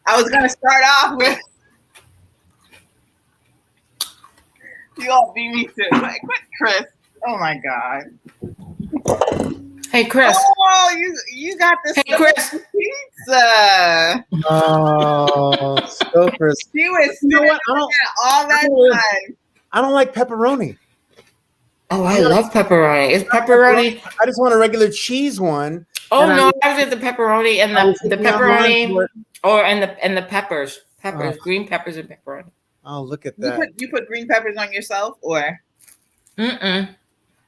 I was gonna start off with you all beat me to like what, Chris? Oh my god. Hey Chris. Oh, you got this. Hey Chris. Pizza. Oh, so Chris. She was You know sitting what? all that time. I don't like pepperoni. Oh, I love pepperoni. It's pepperoni. I just want a regular cheese one. Oh no, I was at the pepperoni and the pepperoni and the peppers. Green peppers and pepperoni. Oh, look at that. You put green peppers on yourself or Mm-mm.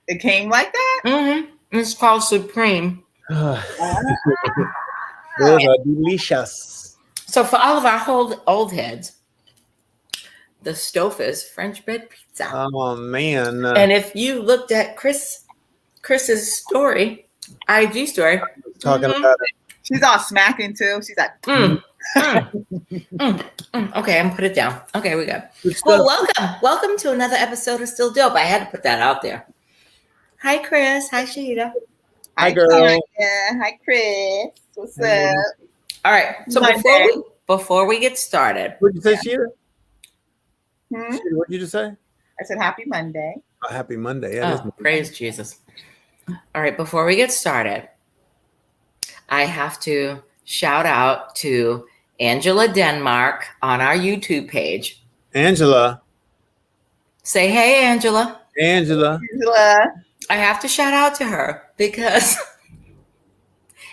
it came like that? Mm-hmm. It's called Supreme. Those are delicious. So for all of our old heads, the Stouffer's French bread pizza. Oh man! And if you looked at Chris's story, IG story, talking about it. She's all smacking too. She's like, Okay, I'm gonna put it down. Okay, we go. Well, welcome to another episode of Still Dope. I had to put that out there. Hi, Chris. Hi, Shahida. Hi, girl. Hi, Chris. What's up? All right. So before we get started, what did you say, Shahida? Hmm? What did you just say? I said happy Monday. Oh, happy Monday. Yeah, praise Jesus. All right. Before we get started, I have to shout out to Angela Denmark on our YouTube page. Angela. Say hey, Angela. Angela. I have to shout out to her because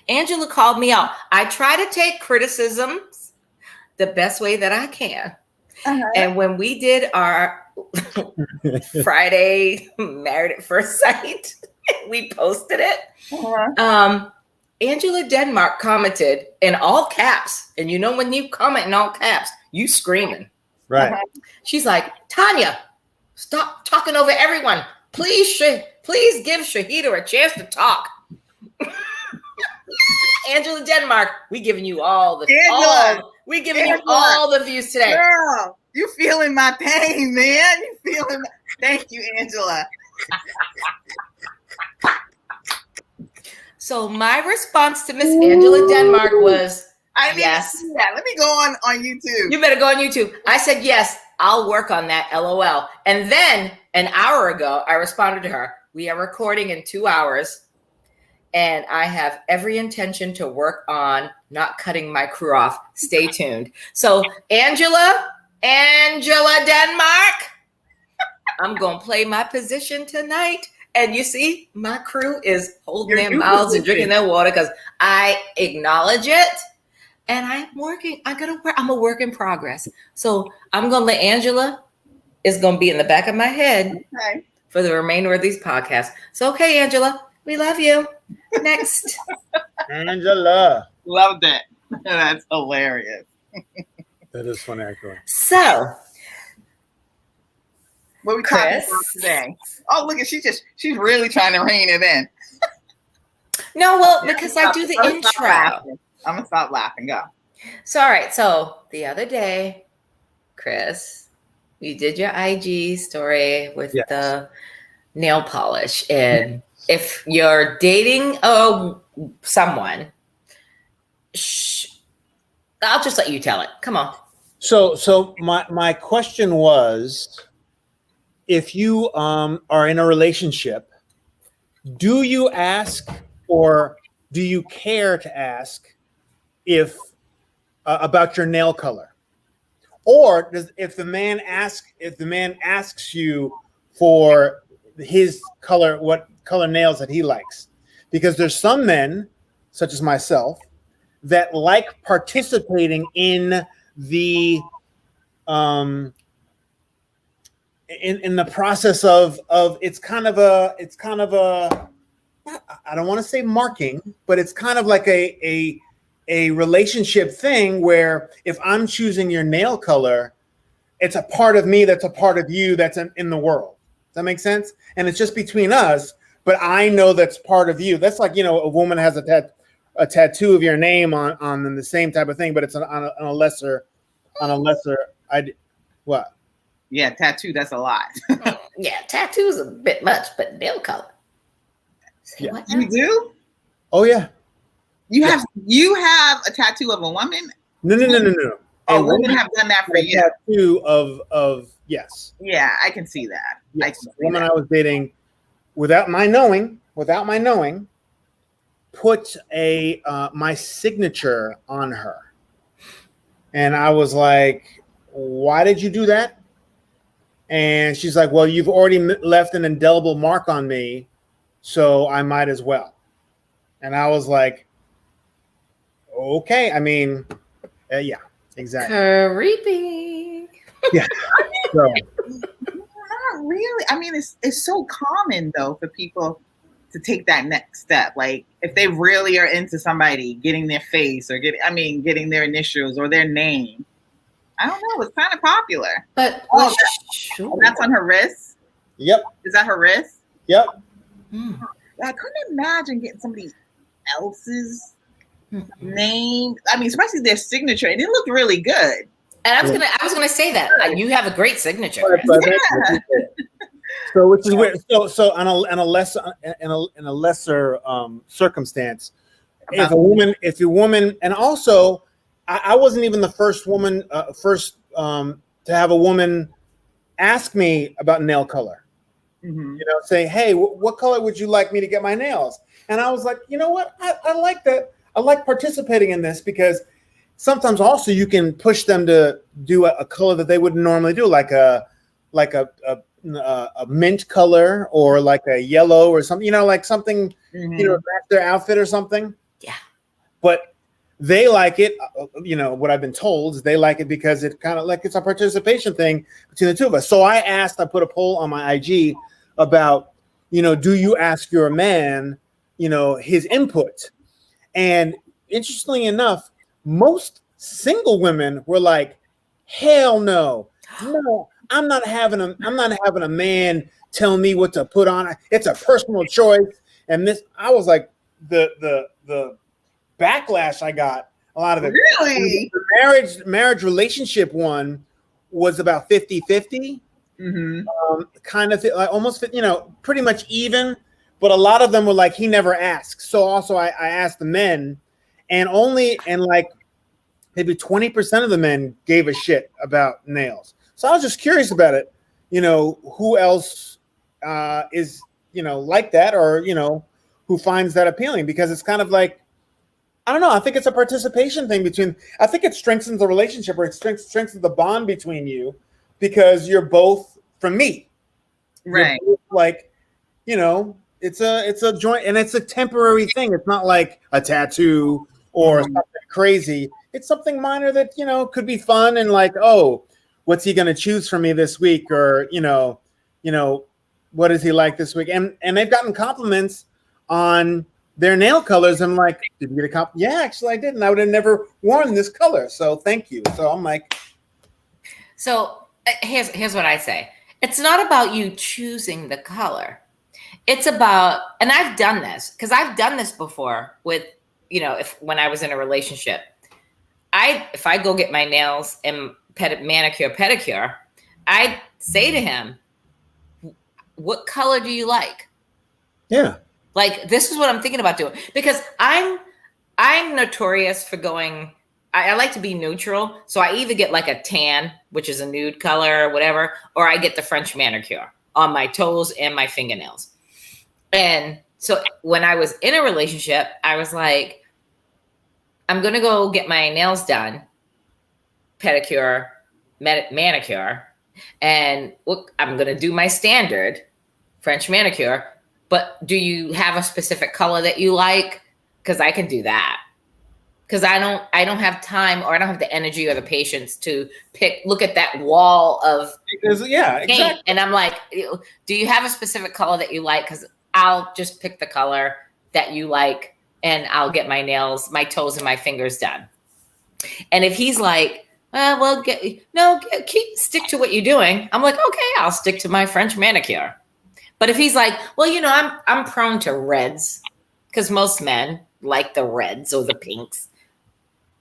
Angela called me out. I try to take criticisms the best way that I can. Uh-huh. And when we did our Friday Married at First Sight, we posted it. Uh-huh. Angela Denmark commented in all caps. And you know when you comment in all caps, you screaming. Right. Uh-huh. She's like, Tanya, stop talking over everyone. Please give Shahida a chance to talk. Angela Denmark, we giving you all the views today. Girl, you feeling my pain, man. Thank you, Angela. So my response to Miss Angela Denmark was, yes. Yeah, let me go on YouTube. You better go on YouTube. I said, yes, I'll work on that, LOL. And then an hour ago, I responded to her, we are recording in 2 hours. And I have every intention to work on not cutting my crew off. Stay tuned. So Angela Denmark, I'm going to play my position tonight. And you see, my crew is holding their mouths and drinking their water because I acknowledge it. And I'm working. I'm a work in progress. So I'm going to let Angela is going to be in the back of my head for the remainder of these podcasts. So, okay, Angela, we love you. Next. Angela. Love that. That's hilarious. That is funny, actually. So, what are we talking about today? Oh, look at she's really trying to rein it in. No, well, because I do the intro. I'm gonna stop laughing. Go. So, all right. So the other day, Chris, you did your IG story with the nail polish, and if you're dating someone, I'll just let you tell it. Come on. So my question was, if you are in a relationship, do you ask or do you care to ask if about your nail color, or if the man asks you for his color, what color nails that he likes? Because there's some men, such as myself, that like participating in the in the process of it's kind of a I don't want to say marking, but it's kind of like a relationship thing where if I'm choosing your nail color, it's a part of me that's a part of you that's in the world. Does that make sense? And it's just between us, but I know that's part of you. That's like, a woman has a tattoo of your name on the same type of thing, but it's on a lesser what? Yeah, tattoo, that's a lot. Yeah, tattoo's a bit much, but nail color. Yeah. You do? Oh yeah. You have a tattoo of a woman? No. Oh, women have done that for you. Tattoo of yes. Yeah, I can see that. Yes. The woman I was dating, without my knowing, put my signature on her, and I was like, "Why did you do that?" And she's like, "Well, you've already left an indelible mark on me, so I might as well." And I was like, "Okay, I mean, yeah, exactly." Creepy. Yeah. So, not really. I mean, it's so common though for people to take that next step. Like if they really are into somebody, getting their face or getting their initials or their name. I don't know. It's kind of popular. But that's on her wrist. Yep. Is that her wrist? Yep. I couldn't imagine getting somebody else's name. I mean, especially their signature. And it looked really good. And I was gonna say that you have a great signature. Yeah. So which is weird. So on a lesser circumstance, if a woman, and also I wasn't even the first woman to have a woman ask me about nail color. Mm-hmm. Say, hey, what color would you like me to get my nails? And I was like, you know what? I like that. I like participating in this because sometimes also you can push them to do a color that they wouldn't normally do, like a mint color or like a yellow or something, like something, match their outfit or something. Yeah. But they like it. What I've been told is they like it because it kind of like it's a participation thing between the two of us. So I put a poll on my IG about, do you ask your man, his input? And interestingly enough, most single women were like, hell no, I'm not having a man tell me what to put on. It's a personal choice. And I was like, the backlash I got, a lot of it. Really? The marriage relationship one was about 50-50. Kind of like almost, pretty much even. But a lot of them were like, he never asks. So also I asked the men, and like maybe 20% of the men gave a shit about nails. So I was just curious about it. Who else is, like that, or, who finds that appealing, because it's kind of like, I don't know. I think it's a participation thing I think it strengthens the relationship, or it strengthens the bond between you, because you're both from me. Right. Both like, it's a joint, and it's a temporary thing. It's not like a tattoo or something crazy. It's something minor that, could be fun, and like, oh, what's he going to choose for me this week? Or, what is he like this week? And they've gotten compliments on their nail colors. I'm like, did you get a compliment? Yeah, actually I did. And I would have never worn this color. So thank you. So I'm like. So here's what I say. It's not about you choosing the color. It's about, and I've done this because I've done this before with, when I was in a relationship, if I go get my nails and manicure, pedicure, I'd say to him, what color do you like? Yeah. Like, this is what I'm thinking about doing, because I'm notorious for going, I like to be neutral. So I either get like a tan, which is a nude color or whatever, or I get the French manicure on my toes and my fingernails. And so when I was in a relationship, I was like, I'm going to go get my nails done, pedicure, manicure, and I'm going to do my standard French manicure. But do you have a specific color that you like? Because I can do that. Because I don't have time, or I don't have the energy or the patience to look at that wall of paint. Exactly. And I'm like, do you have a specific color that you like? Because I'll just pick the color that you like, and I'll get my nails, my toes, and my fingers done. And if he's like, stick to what you're doing, I'm like, okay, I'll stick to my French manicure. But if he's like, well, I'm prone to reds, because most men like the reds or the pinks.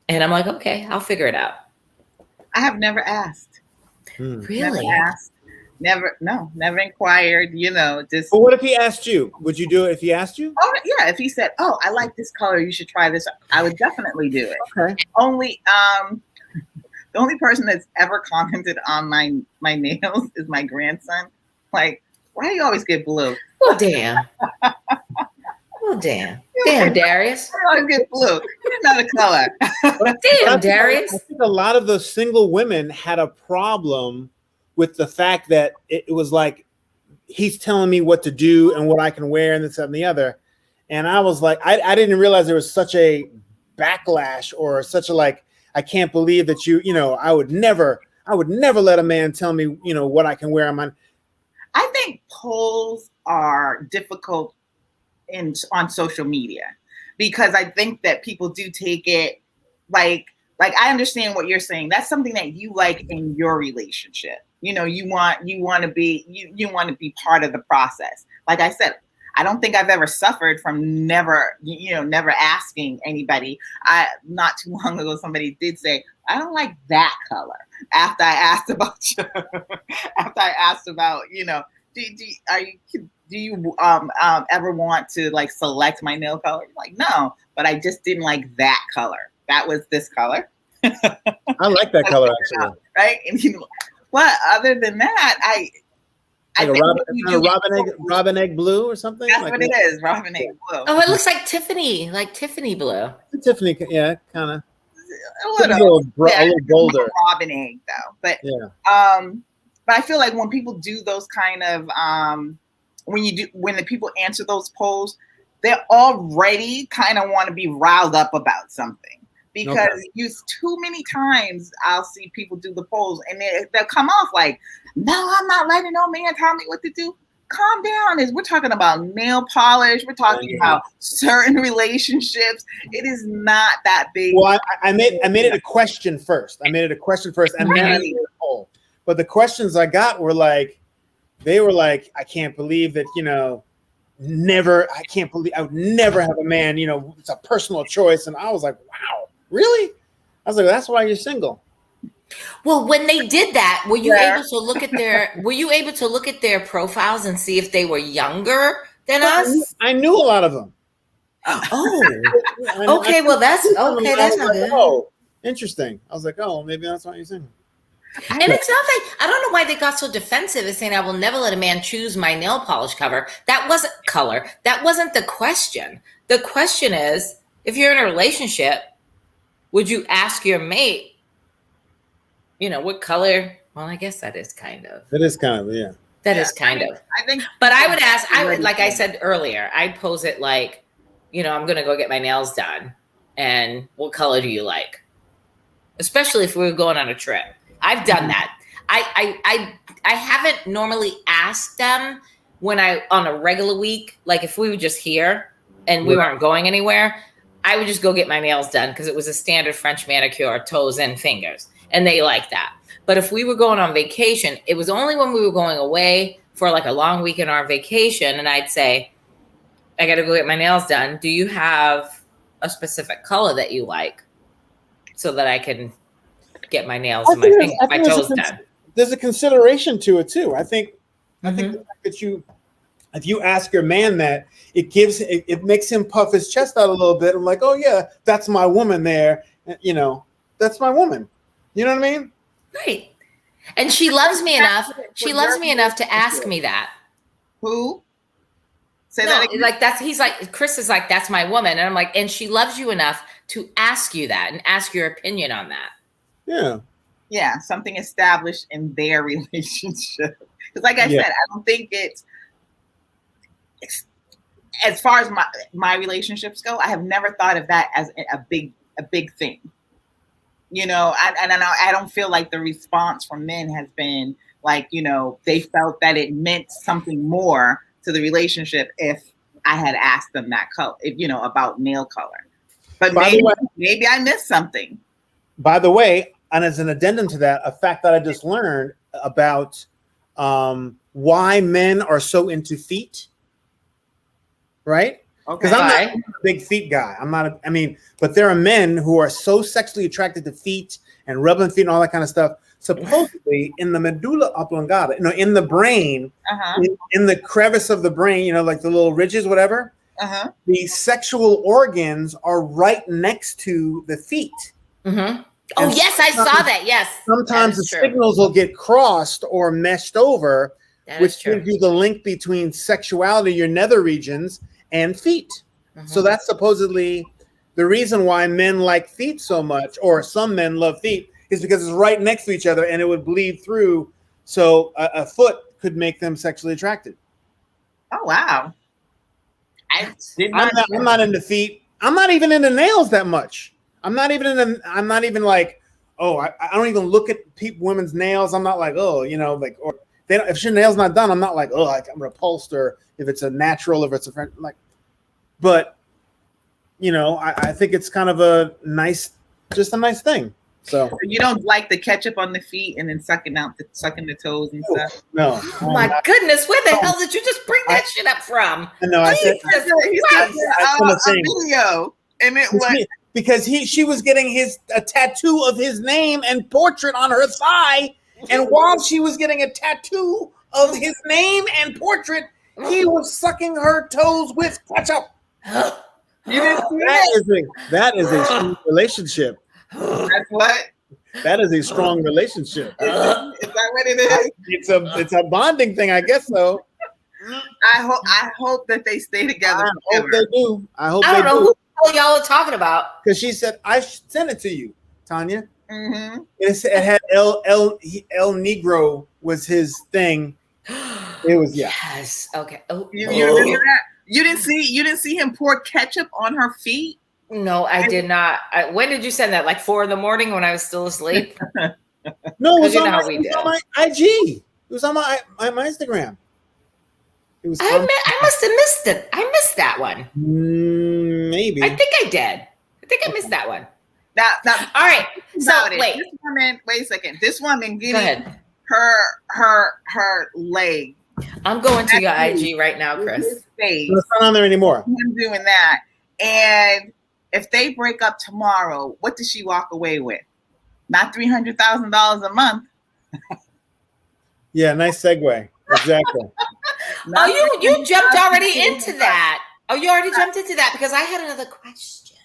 And I'm like, okay, I'll figure it out. I have never asked. Really? Never asked. Never inquired, just. But what if he asked you? Would you do it if he asked you? Oh yeah, if he said, "Oh, I like this color, you should try this," I would definitely do it. Okay. Only the only person that's ever commented on my nails is my grandson. Like, why do you always get blue? Oh damn. Oh damn. Damn, Darius. Why do you always get blue? It's not a color. Damn, Darius. I think a lot of those single women had a problem with the fact that it was like he's telling me what to do and what I can wear and this, that, and the other. And I was like, I didn't realize there was such a backlash or such a like, I can't believe that I would never let a man tell me, what I can wear on my. I think polls are difficult on social media because I think that people do take it like I understand what you're saying. That's something that you like in your relationship. You want to be part of the process. Like I said, I don't think I've ever suffered from never asking anybody. Not too long ago, somebody did say, I don't like that color. After I asked about do you ever want to like select my nail color? Like, no, but I just didn't like that color. That was this color. I like that color actually. Right? And but other than that, I think robin egg blue or something. That's like what it is, robin egg blue. Oh, it looks like Tiffany blue. Tiffany, yeah, kind of. A little bolder. Robin egg though, but yeah. But I feel like when people do those kind of when the people answer those polls, they're already kind of want to be riled up about something. Because too many times I'll see people do the polls and they'll come off like, no, I'm not letting no man tell me what to do. Calm down. We're talking about nail polish. We're talking about certain relationships. It is not that big. Well, I made it a question first. And then I made a poll. But the questions I got were like, I can't believe that, I would never have a man, it's a personal choice. And I was like, wow. Really? I was like, that's why you're single. Well, when they did that, were you able to look at their profiles and see if they were younger than us? I knew a lot of them. Oh. Okay, well that's not good. Oh, interesting. I was like, oh, maybe that's why you're single. And it's not like, I don't know why they got so defensive as saying, I will never let a man choose my nail polish cover. That wasn't color. That wasn't the question. The question is, if you're in a relationship, would you ask your mate, what color? Well, I guess that is kind of. That is kind of, yeah. That is kind of. I think. But like I said earlier, I'd pose it like, I'm going to go get my nails done. And what color do you like? Especially if we were going on a trip. I've done that. I haven't normally asked them on a regular week, like if we were just here and we weren't going anywhere, I would just go get my nails done because it was a standard French manicure, toes and fingers. And they like that. But if we were going on vacation, it was only when we were going away for like a long weekend on vacation. And I'd say, I got to go get my nails done. Do you have a specific color that you like so that I can get my nails and my toes done? There's a consideration to it too. I think the fact that if you ask your man that, it makes him puff his chest out a little bit. I'm like, oh yeah, that's my woman there. That's my woman. You know what I mean? Right. And she loves me enough. She loves me enough to ask me that. Who? Say that again. Like he's like, Chris is like, that's my woman. And I'm like, and she loves you enough to ask you that and ask your opinion on that. Yeah. Yeah. Something established in their relationship. Because like I said, I don't think it's as far as my relationships go, I have never thought of that as a big thing. I don't feel like the response from men has been like, they felt that it meant something more to the relationship if I had asked them that color, about nail color. But maybe I missed something. By the way, and as an addendum to that, a fact that I just learned about why men are so into feet. Right? Because I'm not a big feet guy. But there are men who are so sexually attracted to feet and rubbing feet and all that kind of stuff. supposedly in the medulla oblongata, in the brain, in the crevice of the brain, like the little ridges, whatever. The sexual organs are right next to the feet. Mm-hmm. Oh, yes, I saw that. Yes. Sometimes the signals will get crossed or meshed over, which gives you the link between sexuality, your nether regions, and feet. So that's supposedly the reason why men like feet so much, or some men love feet, is because it's right next to each other and it would bleed through. So a foot could make them sexually attracted. Oh, wow. I'm not into feet. I'm not even into nails that much. I'm not even like, oh, I don't even look at women's nails. I'm not like, oh, or if your nail's not done, I'm not like, oh, I'm repulsed, or if it's a natural, if it's a friend, like, but I think it's kind of a nice thing. So you don't like the ketchup on the feet and then sucking the toes and stuff? No. Oh my goodness, where the hell did you just bring that shit up from? No, I said a video, and it was because she was getting a tattoo of his name and portrait on her thigh, and while she was getting a tattoo of his name and portrait, he was sucking her toes with ketchup. You didn't see that is a strong relationship. That's what? That is a strong relationship. Is that what it is? It's a bonding thing, I guess so. I hope that they stay together. I hope they do. I don't know who y'all are talking about. Because she said, I sent it to you, Tanya. Mm-hmm. It had El Negro was his thing. It was Yes. Okay. Oh, you remember that? You didn't see him pour ketchup on her feet? No, I did not. When did you send that? Like 4 a.m. when I was still asleep? No, it was on my IG. It was on my Instagram. It was. I must have missed it. I missed that one. Maybe. I think I did. I think I missed that one. Now, all right. So wait. This woman, wait a second. This woman Go ahead. her leg. I'm going to your IG right now, Chris. It's not on there anymore. I'm doing that. And if they break up tomorrow, what does she walk away with? Not $300,000 a month. Yeah, nice segue. Exactly. Oh, you jumped already into that. Oh, you already jumped into that because I had another question.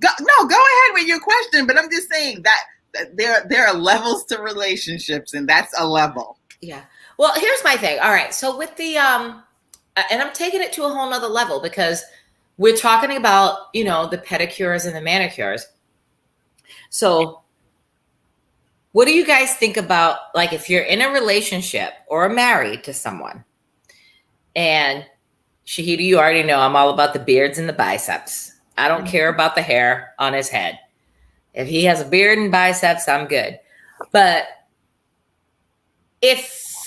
Go ahead with your question, but I'm just saying that there are levels to relationships, and that's a level. Yeah. Well, here's my thing. All right. So with the and I'm taking it to a whole nother level because we're talking about, the pedicures and the manicures. So what do you guys think about, like, if you're in a relationship or married to someone, and Shahida, you already know I'm all about the beards and the biceps. I don't care about the hair on his head. If he has a beard and biceps, I'm good. But if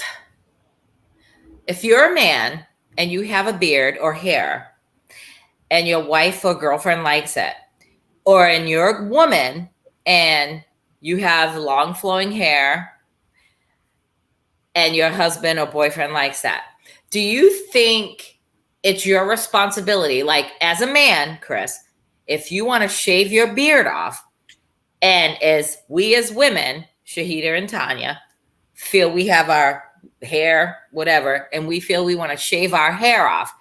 you're a man and you have a beard or hair and your wife or girlfriend likes it, or and you're a woman and you have long flowing hair and your husband or boyfriend likes that, do you think it's your responsibility, like as a man, Chris, if you want to shave your beard off, and as women, Shahida and Tanya, feel we have our hair, whatever, and we feel we want to shave our hair off,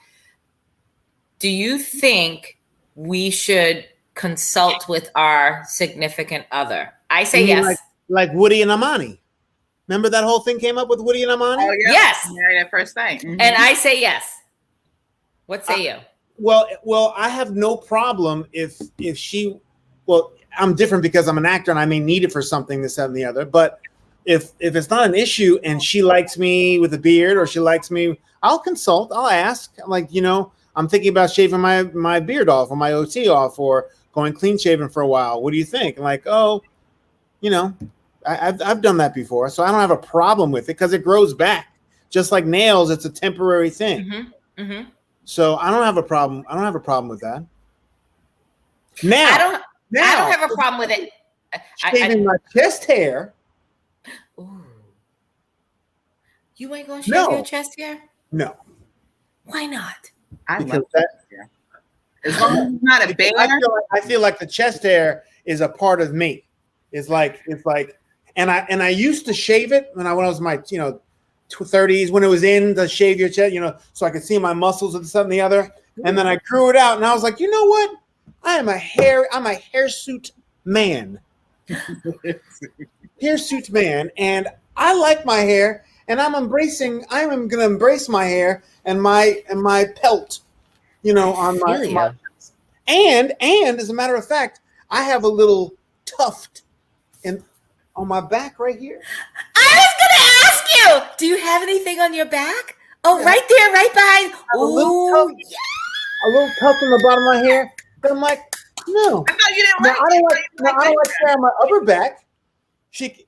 do you think we should consult with our significant other? I say yes. Like Woody and Amani. Remember that whole thing came up with Woody and Amani? Oh, yeah. Yes. Married at first sight. Mm-hmm. And I say yes. What say you? Well, I have no problem if she, I'm different because I'm an actor and I may need it for something, this, that, and the other. But if it's not an issue and she likes me with a beard or she likes me, I'll consult. I'll ask. Like, I'm thinking about shaving my beard off or my OT off or going clean shaven for a while. What do you think? I'm like, I've done that before, so I don't have a problem with it because it grows back. Just like nails, it's a temporary thing. Mm-hmm. Mm-hmm. So I don't have a problem. I don't have a problem with that. Now, I don't have a problem with it. Shaving my chest hair. Ooh. You ain't gonna shave your chest hair? No. Why not? Because that. As long as it's not a bear. I feel like the chest hair is a part of me. It's like And I used to shave it when I was my 30s, when it was in the shave your chest, so I could see my muscles and something the other. And then I grew it out, and I was like, you know what? I'm a hirsute man. Hirsute man, and I like my hair, and I'm going to embrace my hair and my pelt, on my and as a matter of fact, I have a little tuft on my back right here. I was gonna ask you, do you have anything on your back? Oh, yeah. Right there, right behind. A little tuft on the bottom of my hair. But I'm like, no. I thought you didn't like I don't like hair on my upper back. She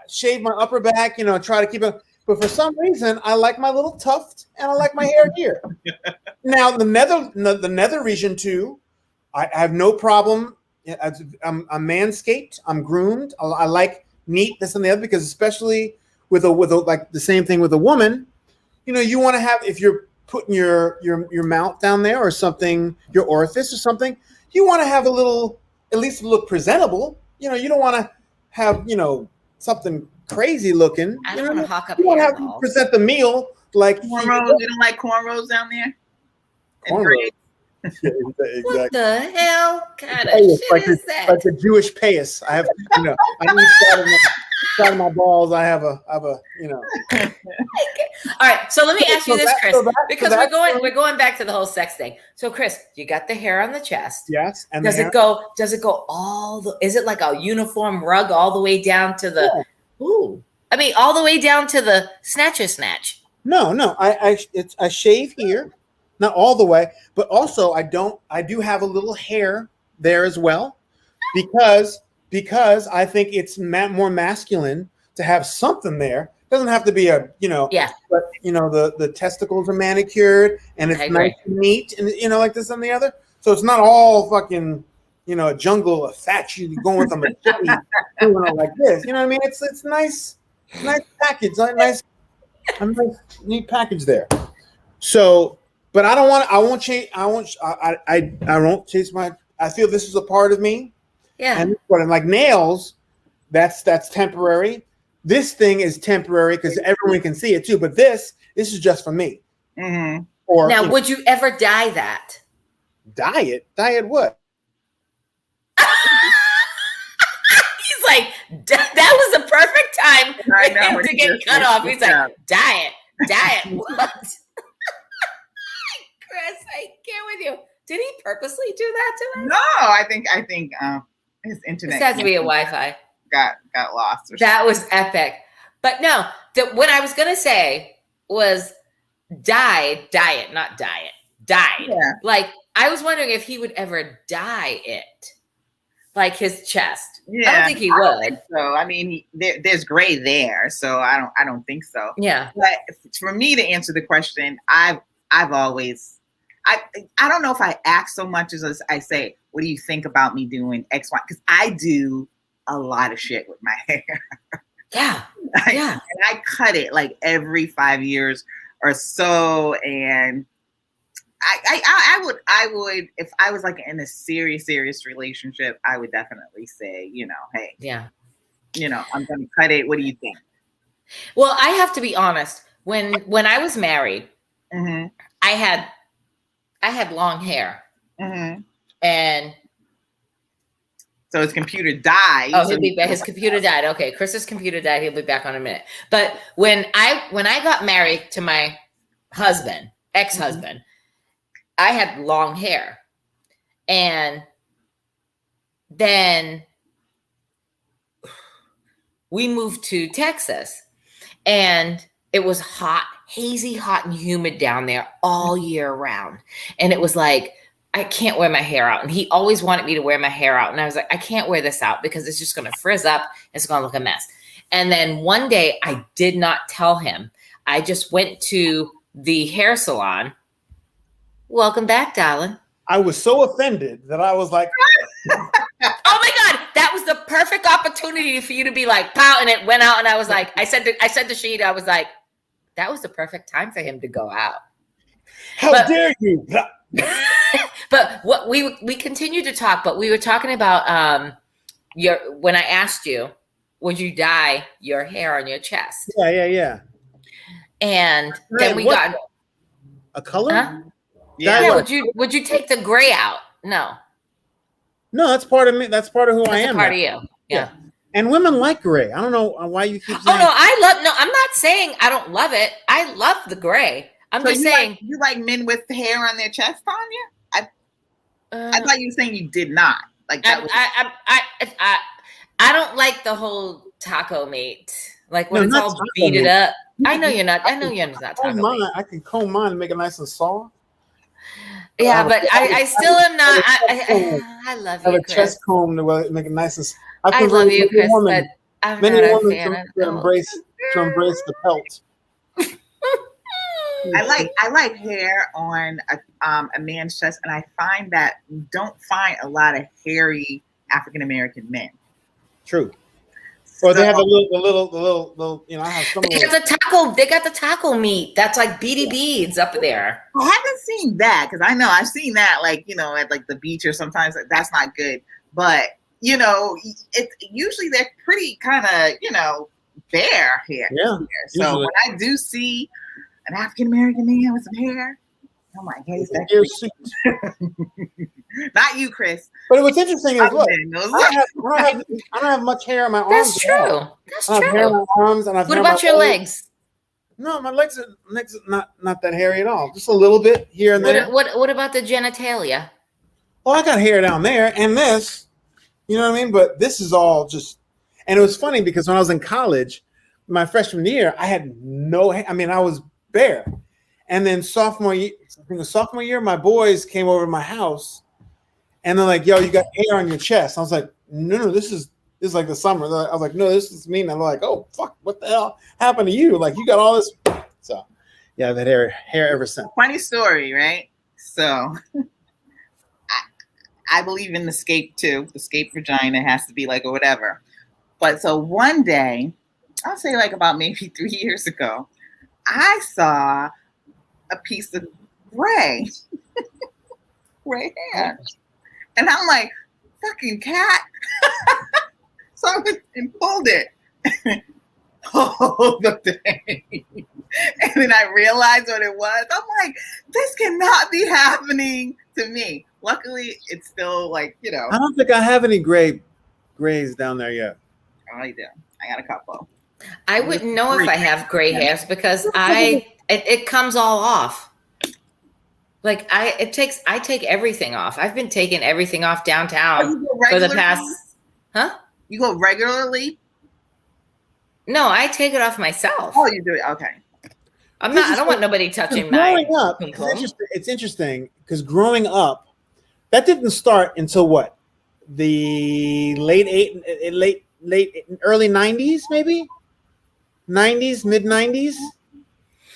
shaved my upper back, try to keep it. But for some reason, I like my little tuft and I like my hair here. Now the nether region too, I have no problem. I'm manscaped. I'm groomed. I like neat this and the other, because especially with a like the same thing with a woman, you want to have, if you're putting your mouth down there or something, your orifice or something, you want to have a little, at least look presentable. You don't want to have something crazy looking. I don't want to hawk up. You want to have to present the meal like cornrows. You don't like cornrows down there? Cornrows. Yeah, exactly. What the hell kind of shit is that? Like the Jewish payas. I have, on each side of my balls, I have a. All right, so let me ask you this, Chris, because we're going back to the whole sex thing. So, Chris, you got the hair on the chest. Yes, and does it go all the? Is it like a uniform rug all the way down to the? Yeah. Ooh, I mean, all the way down to the snatch. No, I shave here. Not all the way, but also I do have a little hair there as well, because I think it's more masculine to have something there. It doesn't have to be but the testicles are manicured and it's nice and neat and like this and the other. So it's not all fucking a jungle of fat you going with a machete doing it like this. You know what I mean? It's nice package, nice neat package there. So. But I won't change. I won't chase I feel this is a part of me. Yeah. And like nails, that's temporary. This thing is temporary because everyone can see it too. But this is just for me. Mm-hmm. Or now, would you ever dye that? Dye it? Dye it what? He's like, that was the perfect time for him to get cut off. He's like, dye it. What? Chris, I can't with you. Did he purposely do that to us? No, I think his internet. This has to be a Wi-Fi. Got lost. That was epic. But no, what I was gonna say was diet, not diet. Dyed. Yeah. Like I was wondering if he would ever dye it, like his chest. Yeah, I don't think he would. Think so I mean, there's gray there, so I don't think so. Yeah. But for me to answer the question, I've always. I don't know if I ask so much as I say, what do you think about me doing X, Y? Because I do a lot of shit with my hair. Yeah. And I cut it like every 5 years or so. And I would, if I was like in a serious relationship, I would definitely say, hey, yeah, I'm going to cut it. What do you think? Well, I have to be honest. When I was married, mm-hmm. I had long hair, mm-hmm. and so his computer died. Oh, his computer died. Okay, Chris's computer died. He'll be back on a minute. But when I got married to my husband, ex-husband, mm-hmm. I had long hair, and then we moved to Texas, and it was hot. Hazy, hot, and humid down there all year round. And it was like, I can't wear my hair out. And he always wanted me to wear my hair out. And I was like, I can't wear this out because it's just going to frizz up. It's going to look a mess. And then one day I did not tell him. I just went to the hair salon. Welcome back, darling. I was so offended that I was like, oh my God, that was the perfect opportunity for you to be like, pow. And it went out. And I was like, I said to Sheeta, I was like, that was the perfect time for him to go out. How dare you? But what we continued to talk, but we were talking about when I asked you would you dye your hair on your chest? Yeah. And then we got a color. Huh? Yeah. Would you take the gray out? No. No, that's part of me. That's part of who I am. That's part of you. Yeah. And women like gray. I don't know why you keep saying. Oh no, I'm not saying I don't love it. I love the gray. I'm just saying. You like men with hair on their chest, Tanya? I thought you were saying you did not. Like that I don't like the whole taco meat. Like when it's all beaded up. I know you're not. I know you're not taco meat. I can comb mine and make it nice and soft. Yeah, but I still am not. I love you, have a Chris. chest comb to make it nice and. I love you, Chris, but I'm not a fan. To embrace the pelt. I like hair on a man's chest, and I find that you don't find a lot of hairy African American men. True. Or they have the little. I have some. They got the taco meat. That's like beady beads up there. I haven't seen that because I know I've seen that at like the beach or sometimes that's not good. But it's usually they're pretty kind of bare hair. Yeah. So when I do see an African American man with some hair, I'm like, hey, not you, Chris. But what's interesting is look, I don't have much hair on my arms. That's true. That's true. I have hair on my arms, and what about your legs? No, my legs are not that hairy at all. Just a little bit here and there. What about the genitalia? Oh, I got hair down there, and this. You know what I mean? But this is all just, and it was funny because when I was in college, my freshman year, I had no hair. I mean, I was bare. And then sophomore year, my boys came over to my house and they're like, yo, you got hair on your chest. I was like, no, this is like the summer. I was like, no, this is me. And they're like, oh, fuck, what the hell happened to you? Like, you got all this. So, yeah, I've had hair ever since. Funny story, right? So, I believe in the scape too. The scape vagina has to be like or whatever. But so one day, I'll say like about maybe 3 years ago, I saw a piece of gray hair. And I'm like, fucking cat. So I went and pulled it. Oh, the thing. And then I realized what it was. I'm like, this cannot be happening to me. Luckily, it's still like, I don't think I have any grays down there yet. Oh, you do. I got a couple. I wouldn't know if I have gray hairs because it comes all off. Like I take everything off. I've been taking everything off downtown for the past. Huh? You go regularly? No, I take it off myself. Oh, you do it. Okay. I don't want nobody touching my. Growing up, it's interesting because growing up, that didn't start until what? The early 90s, maybe? 90s, mid 90s?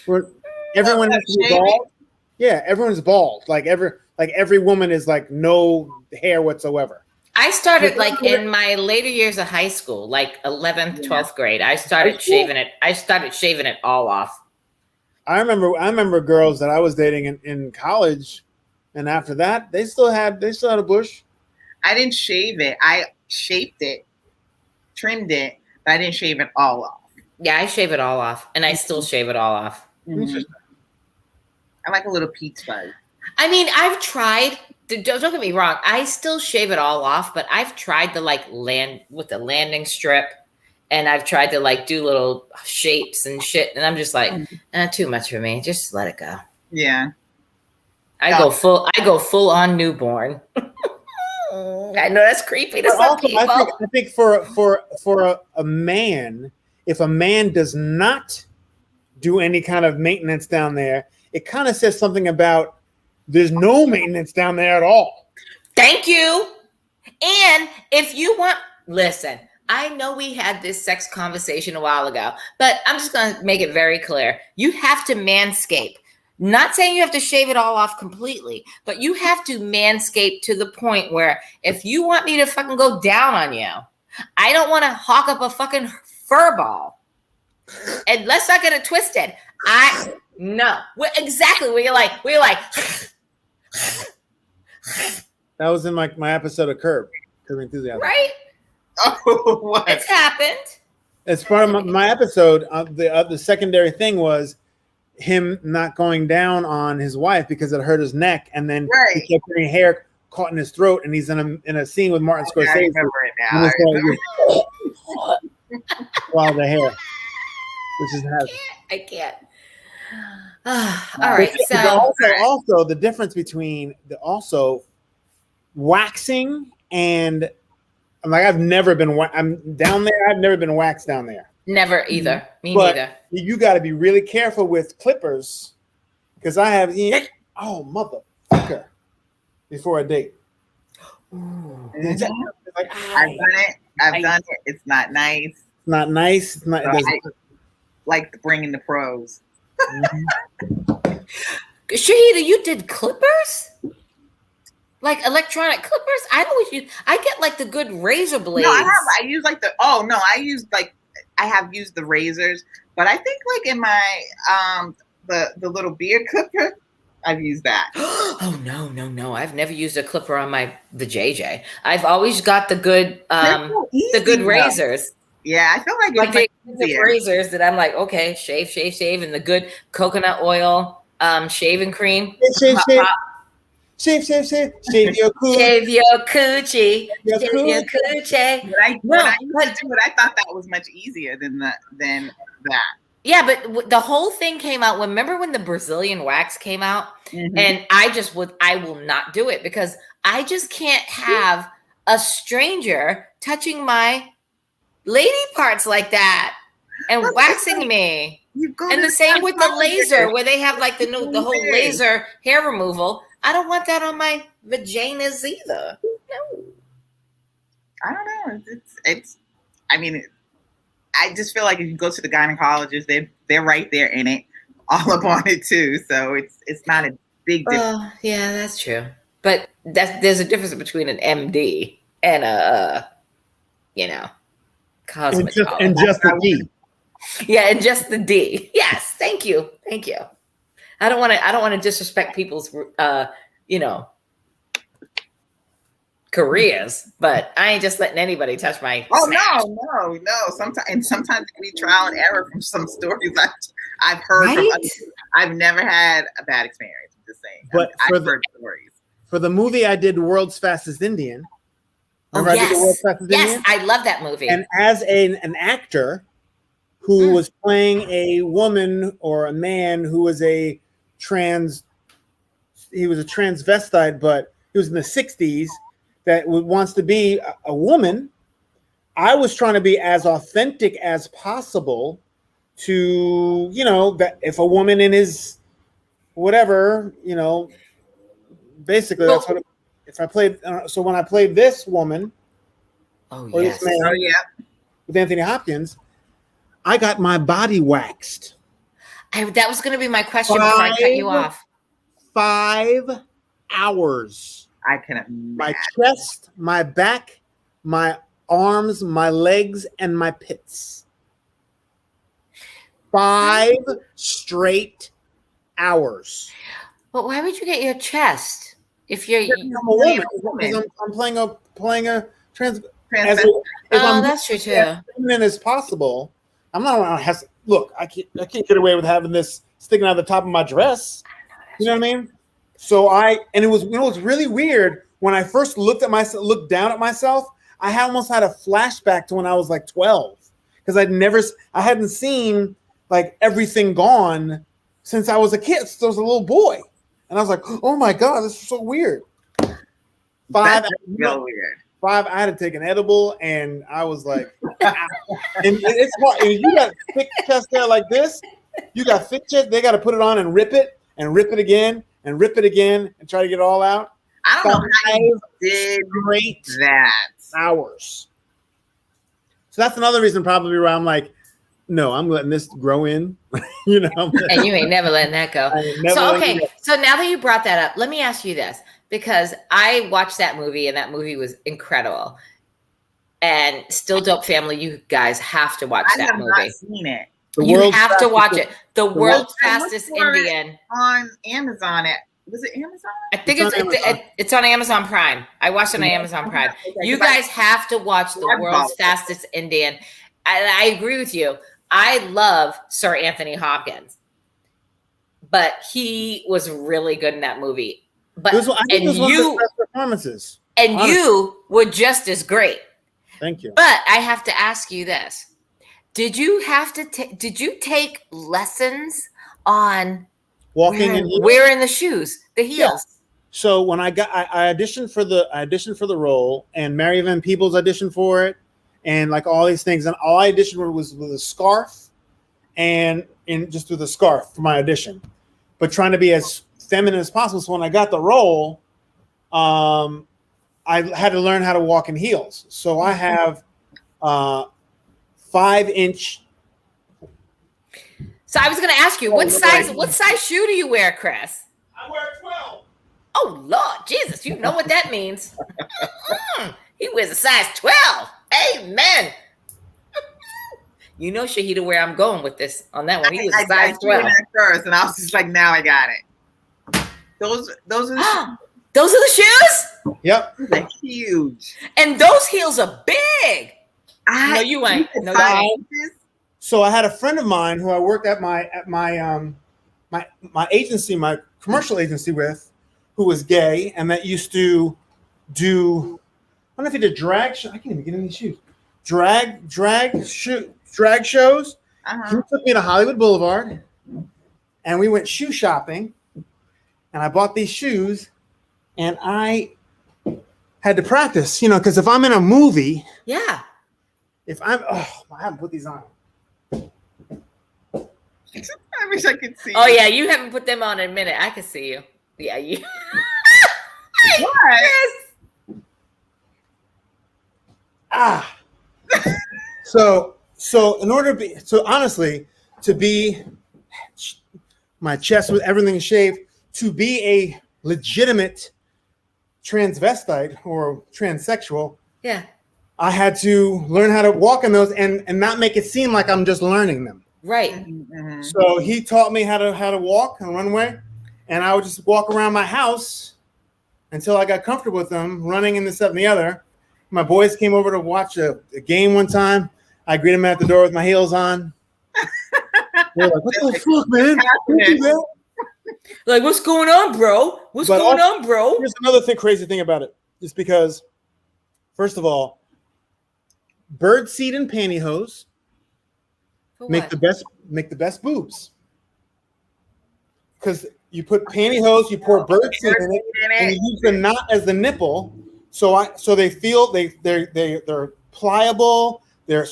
Where everyone has to be bald. Yeah, everyone's bald. Like every woman is like no hair whatsoever. I started like in my later years of high school, like 11th, 12th grade. I started shaving it. I started shaving it all off. I remember girls that I was dating in college, and after that, they still had a bush. I didn't shave it. I shaped it, trimmed it, but I didn't shave it all off. Yeah, I shave it all off, and I still shave it all off. Mm-hmm. I like a little peach buzz. I mean, I've tried. Don't get me wrong. I still shave it all off, but I've tried to like land with the landing strip, and I've tried to like do little shapes and shit, and I'm just like, too much for me. Just let it go. Yeah. I go full on newborn. I know that's creepy to some people. I think for a man, if a man does not do any kind of maintenance down there, it kind of says something about there's no maintenance down there at all. Thank you. And if you want, listen, I know we had this sex conversation a while ago, but I'm just going to make it very clear. You have to manscape. Not saying you have to shave it all off completely, but you have to manscape to the point where if you want me to fucking go down on you, I don't want to hawk up a fucking fur ball. And let's not get it twisted. No. Exactly. We're like. That was in my episode of Curb Enthusiasm. Right? Oh, what? It's happened. As part of my episode, the secondary thing was him not going down on his wife because it hurt his neck, and then he kept getting hair caught in his throat, and he's in a scene with Martin Scorsese. I remember it now. While the hair, which is heavy. I can't. All right. So also the difference between waxing and I'm down there. I've never been waxed down there. Never either. Me but neither. You got to be really careful with clippers because I have motherfucker before a date. I've done it. It's not nice. It's not nice. It's not. I like bringing the pros. Shahida, you did clippers? Like electronic clippers? I get like the good razor blades. No, I have used the razors, but I think like in my the little beard clipper, I've used that. Oh no. I've never used a clipper on the JJ. I've always got the good razors. Yeah, I feel like the razors that I'm like, okay, shave, and the good coconut oil shaving cream. Shave your coochie. Shave your coochie. When I used to do it, I thought that was much easier than that. Yeah, but the whole thing came out. Remember when the Brazilian wax came out? Mm-hmm. And I will not do it because I just can't have a stranger touching my lady parts like that and waxing me. And the same with the laser, where they have like the whole laser hair removal. I don't want that on my vaginas either. No. I don't know. I just feel like if you go to the gynecologist, they're right there in it, all up on it too. So it's not a big difference. Yeah, that's true. But there's a difference between an MD and a cosmetologist. And just the D. Yeah, and just the D. Yes, thank you. I don't want to disrespect people's careers, but I ain't just letting anybody touch my snatch. No. Sometimes we trial and error from some stories I've heard from others. I've never had a bad experience. I'm just saying. But I've heard stories. For the movie I did, World's Fastest Indian. Yes, I love that movie. And as an actor who was playing a woman or a man who was he was a transvestite, but he was in the 60s that wants to be a woman. I was trying to be as authentic as possible to, that if a woman in his whatever, basically that's what if I played. So when I played this woman, this man, with Anthony Hopkins, I got my body waxed. That was going to be my question before I cut you off. 5 hours. I can imagine. My chest, my back, my arms, my legs, and my pits. 5 straight hours. But why would you get your chest if you're I'm a woman? Because I'm playing a trans. That's true too. As feminine as possible. I'm not. Look, I can't get away with having this sticking out the top of my dress. You know what I mean? So it was really weird when I first looked down at myself. I almost had a flashback to when I was like 12 because I hadn't seen like everything gone since I was a kid. Since I was a little boy, and I was like, oh my god, this is so weird. 5 weird. 5, I had to take an edible, and I was like, and it's hard. And you got thick chest hair like this. You got thick chest. They got to put it on and rip it again, and try to get it all out. I don't know how you did that. Hours. So that's another reason probably where I'm like, no, I'm letting this grow in. And you ain't never letting that go. So now that you brought that up, let me ask you this. Because I watched that movie and that movie was incredible. And Still Dope Family, you guys have to watch that movie. I have not seen it. You have to watch it. The World's Fastest Indian. On Amazon Was it Amazon? I think It's on Amazon. it's on Amazon Prime. I watched it on Amazon Prime. Okay, You guys have to watch The I've World's bought it. Fastest Indian. I agree with you. I love Sir Anthony Hopkins, but he was really good in that movie. But I think it was one of the best performances. And honestly, you were just as great. Thank you. But I have to ask you this: did you have to? Did you take lessons on walking and wearing the shoes, the heels? Yeah. So when I auditioned for the role, and Mary Van Peebles auditioned for it, and like all these things, and all I auditioned for was with a scarf, and just with a scarf for my audition, but trying to be as feminine as possible. So when I got the role, I had to learn how to walk in heels. So I have 5-inch. So I was going to ask you, what size shoe do you wear, Chris? I wear 12. Oh, Lord Jesus, you know what that means. He wears a size 12. Amen. You know, Shahida, where I'm going with this on that one. He was a size 12. First, and I was just like, now I got it. Those are the those are the shoes? Yep. They're huge. And those heels are big. No, you ain't. No, you ain't. So I had a friend of mine who I worked at my agency, my commercial agency with, who was gay, and that used to do, I don't know if he did drag. I can't even get in these shoes. Drag shows. He took me to Hollywood Boulevard, and we went shoe shopping, and I bought these shoes, and I had to practice, because if I'm in a movie, I haven't put these on. I wish I could see. Oh yeah, you haven't put them on in a minute. I can see you. Yeah, you. What? So in order to be, honestly, to be my chest with everything shaved, to be a legitimate transvestite or transsexual, I had to learn how to walk in those and not make it seem like I'm just learning them. Right. Mm-hmm. So he taught me how to walk on the runway, and I would just walk around my house until I got comfortable with them, running in this, that, and the other. My boys came over to watch a game one time. I greeted them at the door with my heels on. They're like, "What the fuck, man? Like, what's going on, bro? What's going on, bro?" Here's another crazy thing about it. Just because, first of all, birdseed and pantyhose make the best boobs. Because you put pantyhose, you pour birdseed in it, and you use the knot as the nipple. So they feel they're pliable, they're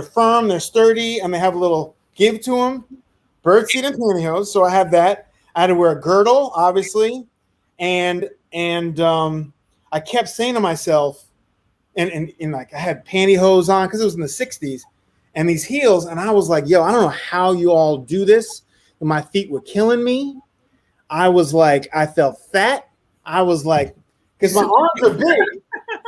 firm, they're sturdy, and they have a little give to them. Birdseed and pantyhose. So I have that. I had to wear a girdle, obviously, and I kept saying to myself, and like I had pantyhose on because it was in the 60s, and these heels, and I was like, yo, I don't know how you all do this. And my feet were killing me. I was like, I felt fat. I was like, because my arms are big.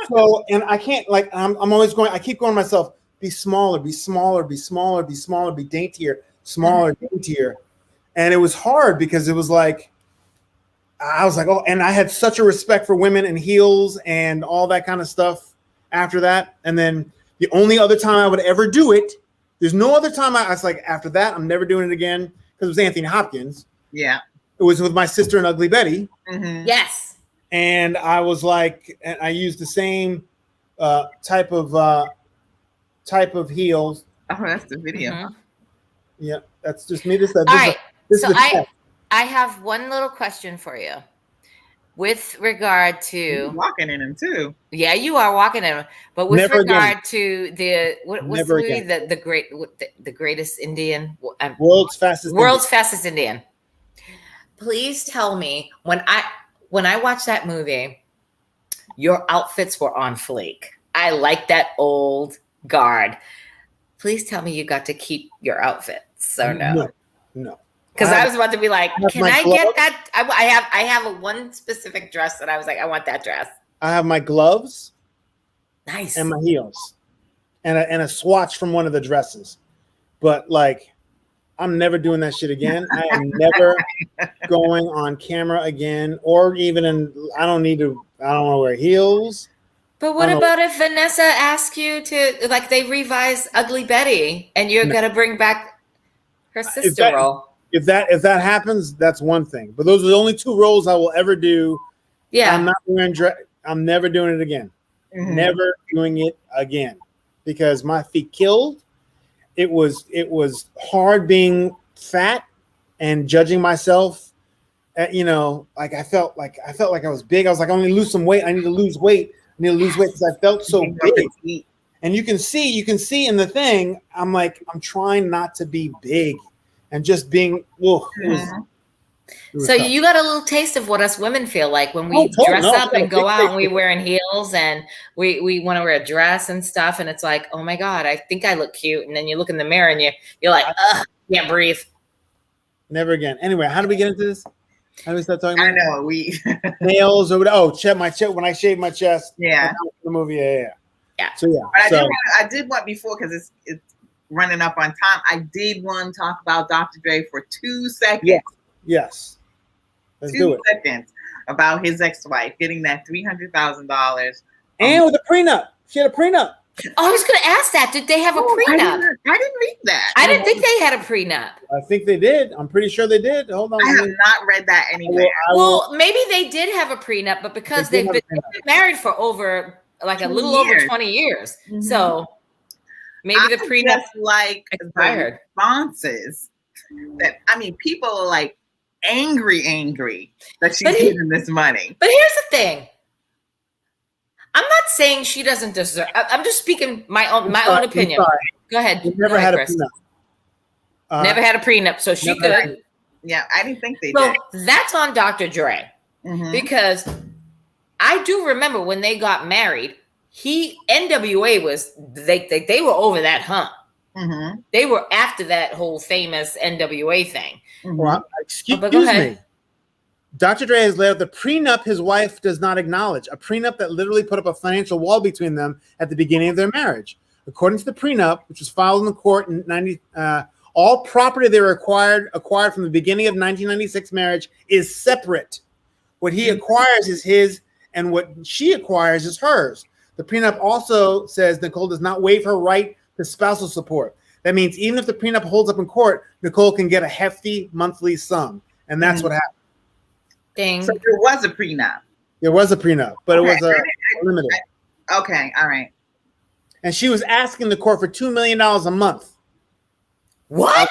So, and I can't, like, I'm always going, I keep going to myself, be smaller, be smaller, be smaller, be smaller, be daintier, smaller, daintier. And it was hard because it was like, I was like, oh, and I had such a respect for women and heels and all that kind of stuff after that. And then the only other time I would ever do it, there's no other time I was like, after that, I'm never doing it again, because it was Anthony Hopkins. Yeah. It was with my sister and Ugly Betty. Mm-hmm. Yes. And I was like, and I used the same type of heels. Oh, that's the video. Mm-hmm. Yeah, that's just me. All right. So I have one little question for you. With regard to you're walking in them too. Yeah, you are walking in them. But with regard to what's the movie, the greatest Indian, World's Fastest Indian. Please tell me, when I watched that movie, your outfits were on fleek. I like that old guard. Please tell me you got to keep your outfits or no? No. Because I was about to be like, can I get that? I have a one specific dress that I was like, I want that dress. I have my gloves. Nice. And my heels. And a swatch from one of the dresses. But like, I'm never doing that shit again. I am never going on camera again, or even I don't want to wear heels. But what about if Vanessa asks you to, like, they revise Ugly Betty and you're going to bring back her sister role? If that happens, that's one thing. But those are the only 2 roles I will ever do. Yeah. I'm not wearing I'm never doing it again. Mm-hmm. Never doing it again. Because my feet killed. It was hard being fat and judging myself. Like I felt like I was big. I was like, I need to lose some weight. I need to lose weight. Because I felt so big. And you can see in the thing, I'm like, I'm trying not to be big and just being, so tough. You got a little taste of what us women feel like when we dress up and go out and we're wearing heels and we want to wear a dress and stuff. And it's like, oh my God, I think I look cute. And then you look in the mirror and you're like, ugh, can't breathe. Never again. Anyway, how do we get into this? How do we start talking about? I know we nails or whatever. Oh, my chest when I shave my chest. Yeah. The movie. Yeah. So But I did want before because it's running up on time. I did want to talk about Dr. Dre for 2 seconds. Yes. Let's do it. 2 seconds about his ex-wife getting that $300,000 and with a prenup. She had a prenup. Oh, I was going to ask that. Did they have a prenup? I didn't read that. I didn't think they had a prenup. I think they did. I'm pretty sure they did. Hold on. I have not read that anywhere. Well, maybe they did have a prenup, but because they've been married for over like a little over 20 years. Mm-hmm. So maybe the prenup like expired. Responses that people are like angry that she's giving this money. But here's the thing. I'm not saying she doesn't deserve. I'm just speaking my own opinion. Go ahead. Never had a prenup. Never had a prenup, so she could. Yeah, I didn't think they did. So that's on Dr. Dre, because I do remember when they got married. NWA was they were over that hump. Mm-hmm. They were after that whole famous NWA thing. Mm-hmm. Well, excuse me. Dr. Dre has laid out the prenup his wife does not acknowledge, a prenup that literally put up a financial wall between them at the beginning of their marriage. According to the prenup, which was filed in the court in all property they were acquired from the beginning of 1996 marriage is separate. What he acquires is his, and what she acquires is hers. The prenup also says Nicole does not waive her right to spousal support. That means even if the prenup holds up in court, Nicole can get a hefty monthly sum, and that's what happened. Dang. So there was a prenup. There was a prenup, but it was limited. Okay, all right. And she was asking the court for $2 million a month. What?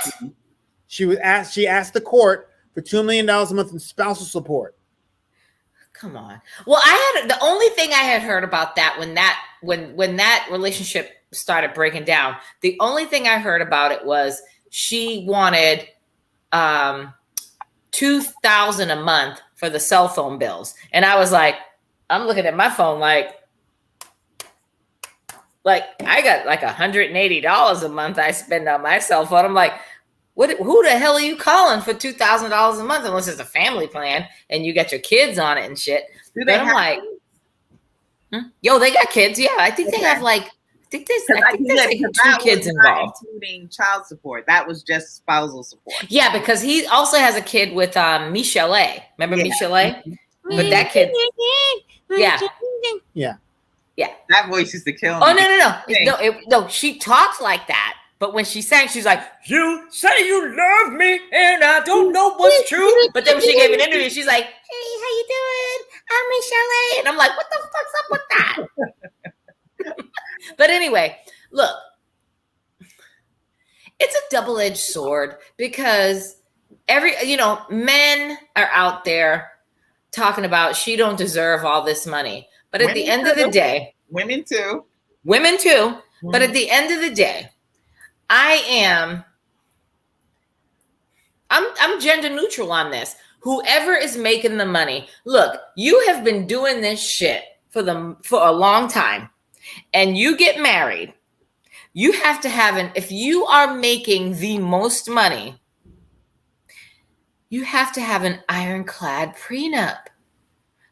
She asked the court for $2 million a month in spousal support. Come on. Well, the only thing I had heard about that when that relationship started breaking down, the only thing I heard about it was she wanted $2,000 a month for the cell phone bills. And I was like, I'm looking at my phone like I got like $180 a month I spend on my cell phone. I'm like, who the hell are you calling for $2,000 a month unless it's a family plan and you got your kids on it and shit? But I'm like, yo, they got kids. Yeah, I think they have like, I think there's like 2 kids involved. Including child support. That was just spousal support. Yeah, because he also has a kid with Michelle A. Remember Michelle A? But that kid. Yeah. That voice used to kill me. Oh, no. She talks like that. But when she sang, she's like, you say you love me and I don't know what's true. But then when she gave an interview, she's like, hey, how you doing? I'm Michelle A. And I'm like, what the fuck's up with that? But anyway, look, it's a double-edged sword because men are out there talking about she don't deserve all this money. But at the end of the day, women too. Mm-hmm. But at the end of the day, I'm gender neutral on this. Whoever is making the money, look, you have been doing this shit for a long time. And you get married, you have to have if you are making the most money, you have to have an ironclad prenup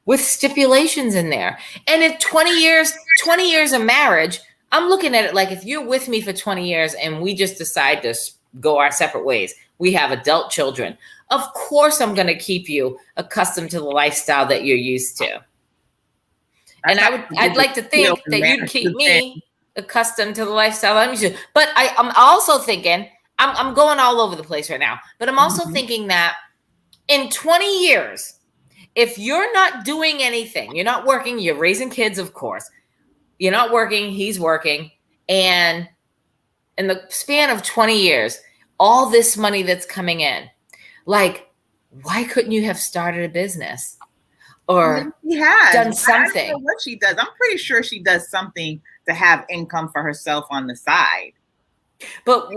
with stipulations in there. And in 20 years of marriage, I'm looking at it like if you're with me for 20 years and we just decide to go our separate ways, We have adult children. Of course, I'm going to keep you accustomed to the lifestyle that you're used to. And I'd like to think that you'd keep me accustomed to the lifestyle I'm used to. But I'm also thinking, I'm going all over the place right now, but I'm also thinking that in 20 years, if you're not doing anything, you're not working, you're raising kids, of course, you're not working, he's working. And in the span of 20 years, all this money that's coming in, like, why couldn't you have started a business or done something? I don't know what she does. I'm pretty sure she does something to have income for herself on the side. But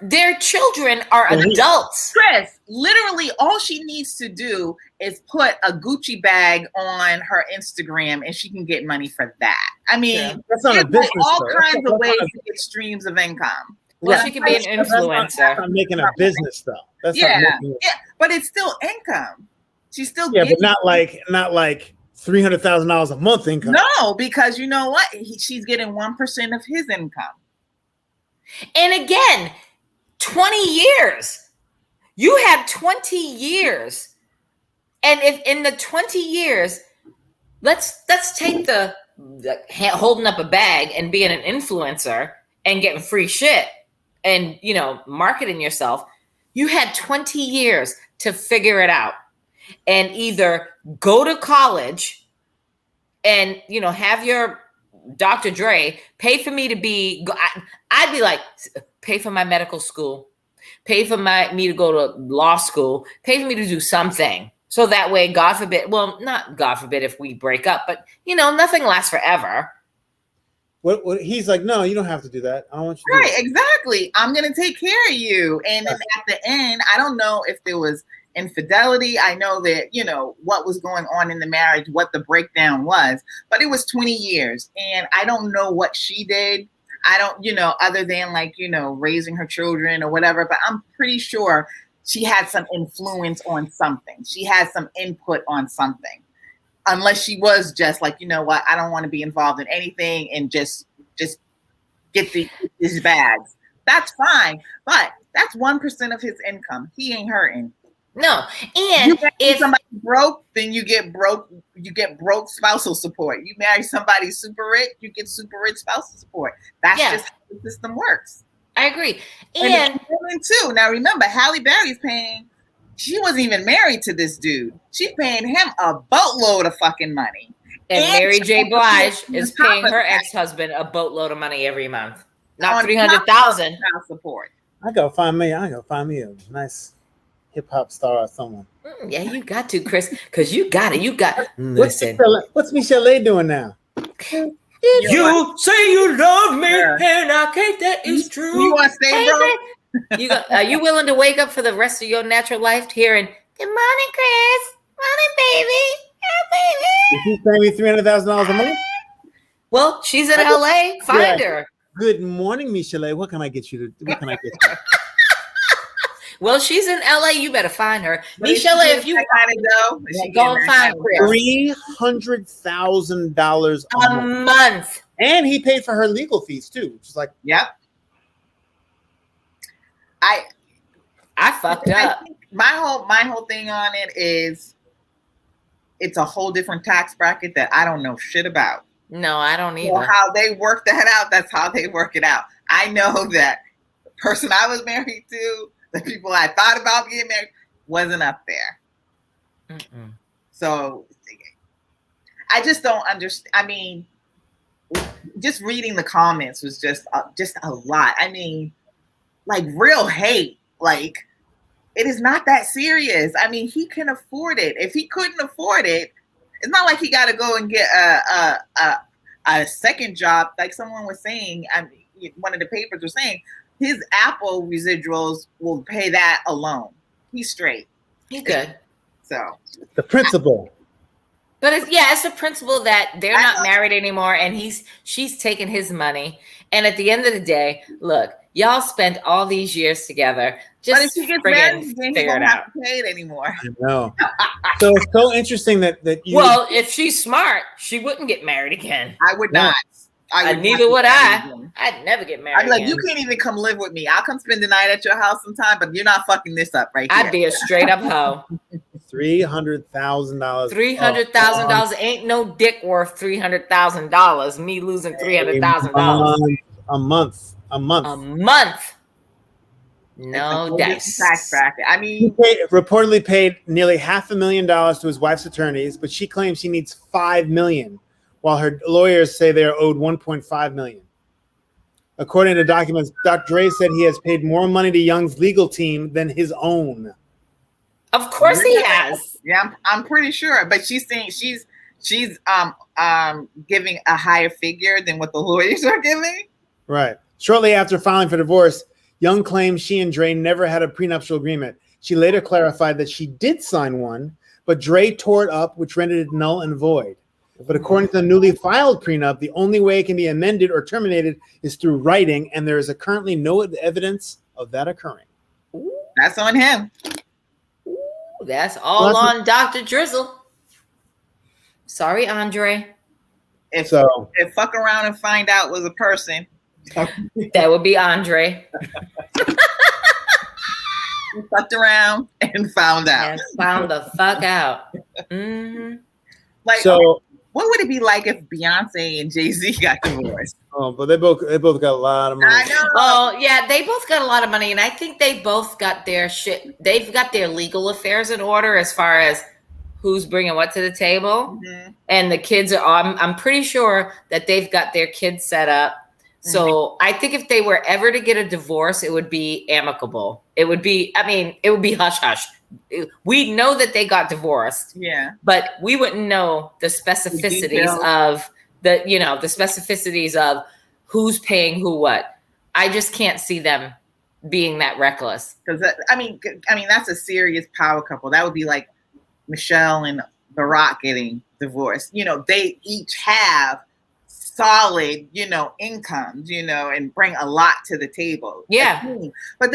their children are adults. Chris, literally all she needs to do is put a Gucci bag on her Instagram and she can get money for that. I mean, that's not a business. All kinds of ways to get streams of income. Well, she can be an influencer. That's not making a business though. That's but it's still income. She's still but not like $300,000 a month income. No, because you know what? She's getting 1% of his income. And again, 20 years. You had 20 years. And if in the 20 years, let's take the holding up a bag and being an influencer and getting free shit and, marketing yourself. You had 20 years to figure it out and either go to college and, have your Dr. Dre pay for me to be, I'd be like, pay for my medical school, pay for me to go to law school, pay for me to do something. So that way, God forbid, well, not God forbid if we break up, but nothing lasts forever. What he's like, no, you don't have to do that. I don't want you to do that. Exactly. I'm going to take care of you. And then at the end, I don't know if there was infidelity. I know that, what was going on in the marriage, what the breakdown was, but it was 20 years. And I don't know what she did. I don't, other than raising her children or whatever, but I'm pretty sure she had some influence on something. She had some input on something. Unless she was just like, what, I don't want to be involved in anything and just get these bags. That's fine. But that's 1% of his income. He ain't hurting. No. And if somebody broke, then you get broke spousal support. You marry somebody super rich, you get super rich spousal support. That's just how the system works. I agree. And women too. Now remember, Halle Berry's paying, she wasn't even married to this dude. She's paying him a boatload of fucking money. And Mary J. Blige is paying her ex-husband a boatload of money every month. Not $300,000 support. I gotta find me a nice hip hop star or someone. Yeah, you got to, Chris, because you got it. Listen. What's Michelle doing now? You say you love me, and I can't. That is true. You want to stay, bro? Are you willing to wake up for the rest of your natural life hearing, "Good morning, Chris. Morning, baby. Is she paying me $300,000 a month? Well, she's in LA. Find her. Good morning, Michelle. What can I get you? Well, she's in LA. You better find her, Michelle. If you go and find Chris. $300,000 a month, and he paid for her legal fees too. Which is like, yep. I fucked up. My whole thing on it is it's a whole different tax bracket that I don't know shit about. No, I don't either. So how they work that out, that's how they work it out. I know that the person I was married to, the people I thought about getting married, wasn't up there. Mm-mm. So I just don't understand. I mean, just reading the comments was just a lot. I mean, like real hate. Like, it is not that serious. I mean, he can afford it. If he couldn't afford it, it's not like he got to go and get a second job. Like someone was saying, one of the papers was saying, his Apple residuals will pay that alone. He's straight. He's good. So the principle. But it's the principle that they're not married anymore, and she's taking his money. And at the end of the day, look, y'all spent all these years together. Just but if she gets married, then he won't have to pay it anymore. I know. So it's so interesting that you. Well, if she's smart, she wouldn't get married again. I would not. Neither would I. I'd never get married. I'd be like, again. you can't even come live with me. I'll come spend the night at your house sometime, but you're not fucking this up right here. I'd be a straight up hoe. $300,000. $300,000 ain't no dick worth $300,000. Me losing $300,000 a month. No dice. Tax bracket. I mean, he reportedly paid nearly $500,000 to his wife's attorneys, but she claims she needs $5 million, while her lawyers say they are owed $1.5 million. According to documents, Dr. Dre said he has paid more money to Young's legal team than his own. Of course he has. Yeah, I'm pretty sure. But she's saying she's giving a higher figure than what the lawyers are giving. Right. Shortly after filing for divorce, Young claims she and Dre never had a prenuptial agreement. She later clarified that she did sign one, but Dre tore it up, which rendered it null and void. But according to the newly filed prenup, the only way it can be amended or terminated is through writing, and there is currently no evidence of that occurring. That's on him. That's all on Dr. Drizzle. Sorry, Andre. If fuck around and find out was a person, that would be Andre. He fucked around and found out. And found the fuck out. Mm-hmm. Like, so, what would it be like if Beyonce and JayZ got divorced? Oh, but they both got a lot of money. I know. Oh, yeah, they both got a lot of money, and I think they both got their shit. They've got their legal affairs in order as far as who's bringing what to the table, and the kids are. I'm pretty sure that they've got their kids set up. So I think if they were ever to get a divorce, it would be amicable. It would be. I mean, it would be hush hush. We know that they got divorced. Yeah, but we wouldn't know the specificities of the specificities of who's paying who what. I just can't see them being that reckless. Because I mean, that's a serious power couple. That would be like Michelle and Barack getting divorced. You know, they each have solid, incomes, and bring a lot to the table. Yeah. But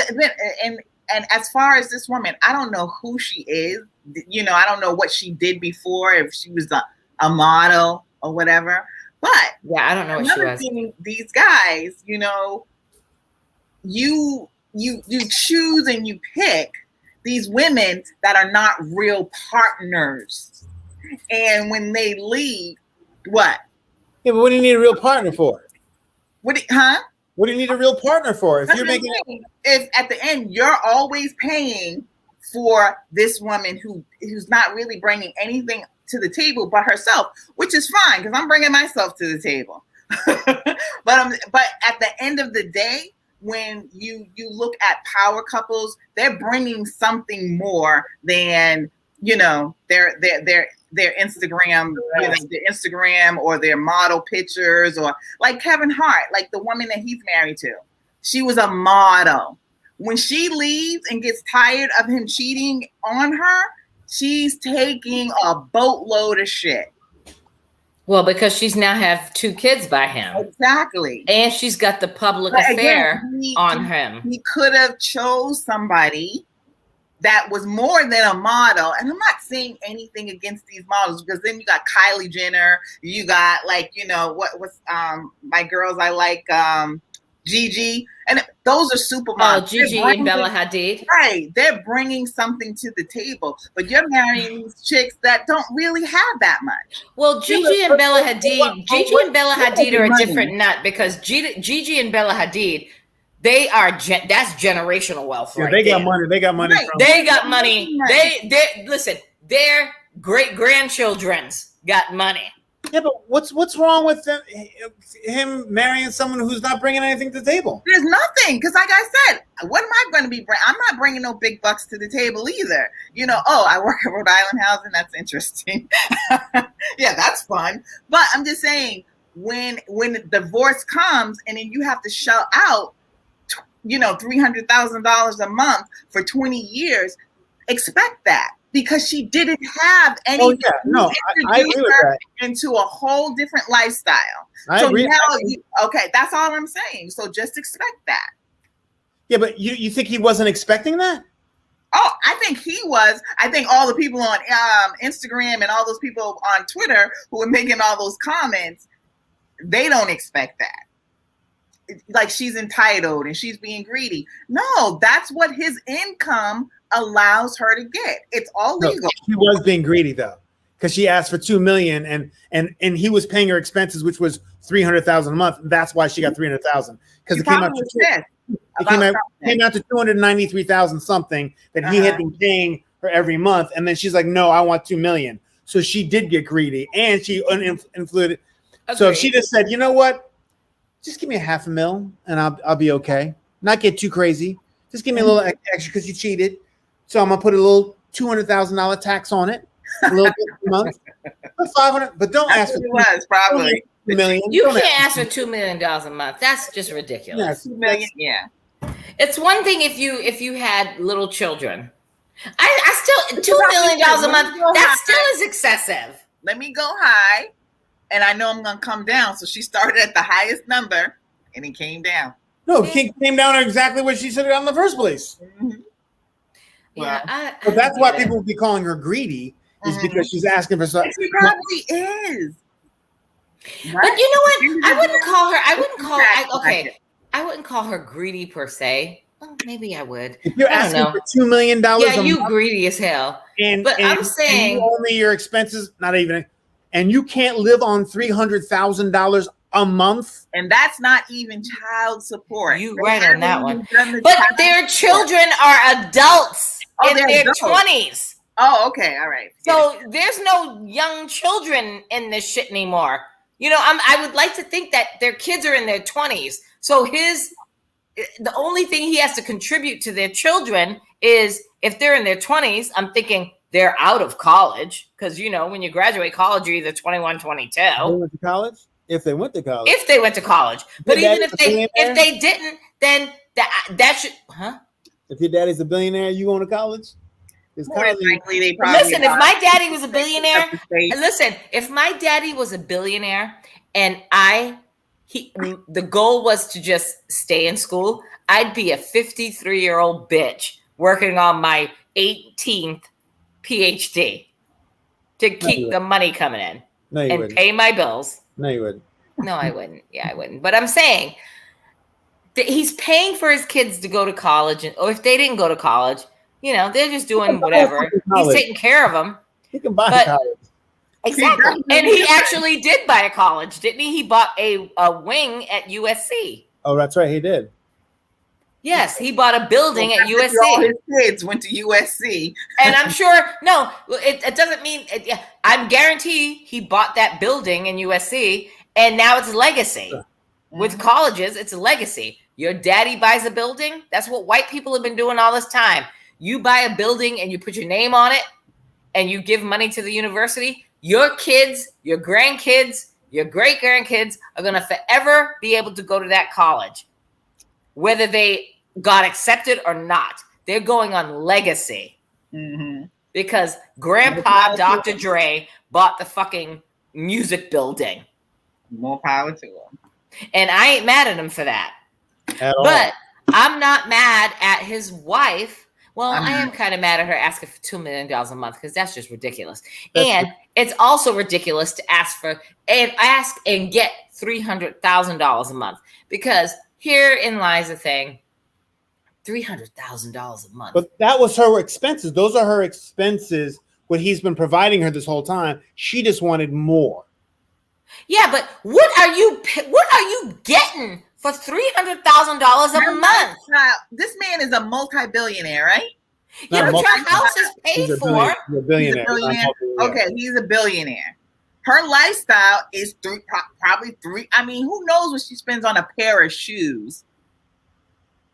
and as far as this woman, I don't know who she is. I don't know what she did before, if she was a model or whatever. But yeah, I don't know what she was. These guys, you choose and you pick these women that are not real partners. And when they leave, what? Yeah, but what do you need a real partner for? What do you need a real partner for? If you're making if at the end you're always paying for this woman who's not really bringing anything to the table but herself, which is fine because I'm bringing myself to the table. but at the end of the day, when you look at power couples, they're bringing something more than their Instagram, their Instagram or their model pictures, or like Kevin Hart, like the woman that he's married to. She was a model. When she leaves and gets tired of him cheating on her, she's taking a boatload of shit. Well, because she's now have 2 kids by him. Exactly. And she's got the public affair on him. He could have chose somebody that was more than a model. And I'm not saying anything against these models, because then you got Kylie Jenner, you got what's my girls I like, Gigi, and those are supermodels. Oh, Gigi and Bella Hadid. Right. They're bringing something to the table, but you're marrying these chicks that don't really have that much. Well, Gigi and Bella Hadid are a different nut, because Gigi and Bella Hadid, they are that's generational wealth. Yeah, right they there. got money. They got money. Right. They got money. They listen. Their great grandchildren's got money. Yeah, but what's wrong with him marrying someone who's not bringing anything to the table? There's nothing, because like I said, what am I going to be? I'm not bringing no big bucks to the table either. I work at Rhode Island Housing. That's interesting. Yeah, that's fun. But I'm just saying, when divorce comes and then you have to shell out, $300,000 a month for 20 years, expect that. Because she didn't have any. Oh, yeah. No, I agree with that. Into a whole different lifestyle. I agree. Okay, that's all I'm saying. So just expect that. Yeah, but you think he wasn't expecting that? Oh, I think he was. I think all the people on Instagram and all those people on Twitter who were making all those comments, they don't expect that. Like she's entitled and she's being greedy. No, that's what his income allows her to get. It's all legal. No, she was being greedy though, because she asked for $2 million, and he was paying her expenses, which was $300,000 a month. That's why she got $300,000, because it came out to $293,000 something that he had been paying her every month, and then she's like, "No, I want $2 million." So she did get greedy, and she influenced. So if she just said, "You know what? Just give me $500,000, and I'll be okay. Not get too crazy. Just give me a little extra because you cheated. So I'm gonna put a little $200,000 tax on it, a little bit a month, $500. But don't ask for probably $2 million. You can't ask for $2 million a month. That's just ridiculous. Yeah, $2 million. Yeah, it's one thing if you had little children. I still $2 million a month. That still is excessive. Let me go high, and I know I'm gonna come down. So she started at the highest number, and it came down. No, it came down to exactly what she said in the first place. Mm-hmm. Yeah, but that's why people would be calling her greedy, is because she's asking for something. She probably is. Right? But you know what? I wouldn't call her. I wouldn't call her greedy per se. Well, maybe I would. If you're asking for $2 million, yeah, you greedy as hell. But I'm saying only your expenses, not even, and you can't live on $300,000 a month, and that's not even child support. You right on that one. But their children are adults in their 20s. Oh, okay, all right. So there's no young children in this shit anymore. You know, I would like to think that their kids are in their 20s. So the only thing he has to contribute to their children is if they're in their 20s, I'm thinking they're out of college. Because, you know, when you graduate college, you're either 21, 22. They went to college? If they went to college. If they went to college. But even if they didn't, then that should, huh? If your daddy's a billionaire, you going to college? Likely they probably listen, if my daddy was a billionaire, if my daddy was a billionaire and the goal was to just stay in school, I'd be a 53-year-old bitch working on my 18th PhD to keep the money coming in and pay my bills. No, you wouldn't. No, I wouldn't. Yeah, I wouldn't. But I'm saying that he's paying for his kids to go to college, or if they didn't go to college, you know, they're just doing whatever. He's taking care of them. He can buy college. Exactly. And he actually did buy a college, didn't he? He bought a wing at USC. Oh, that's right. He did. Yes, he bought a building at USC. All his kids went to USC. And I'm sure, no, it doesn't mean, I'm guaranteed he bought that building in USC, and now it's legacy. With colleges, it's a legacy. Your daddy buys a building. That's what white people have been doing all this time. You buy a building and you put your name on it and you give money to the university. Your kids, your grandkids, your great grandkids are going to forever be able to go to that college, whether they got accepted or not. They're going on legacy because Grandpa Dr. Dre bought the fucking music building. More power to him. And I ain't mad at him for that. But I'm not mad at his wife. Well, I am kind of mad at her asking for $2 million a month because that's just ridiculous. And it's also ridiculous to ask and get $300,000 a month, because herein lies the thing. $300,000 a month. But that was her expenses. Those are her expenses, what he's been providing her this whole time. She just wanted more. Yeah, but what are you getting for $300,000 a month? This man is a multi-billionaire, right? Yeah, but your house is paid for. He's a billionaire. Okay, he's a billionaire. Her lifestyle is probably three. I mean, who knows what she spends on a pair of shoes?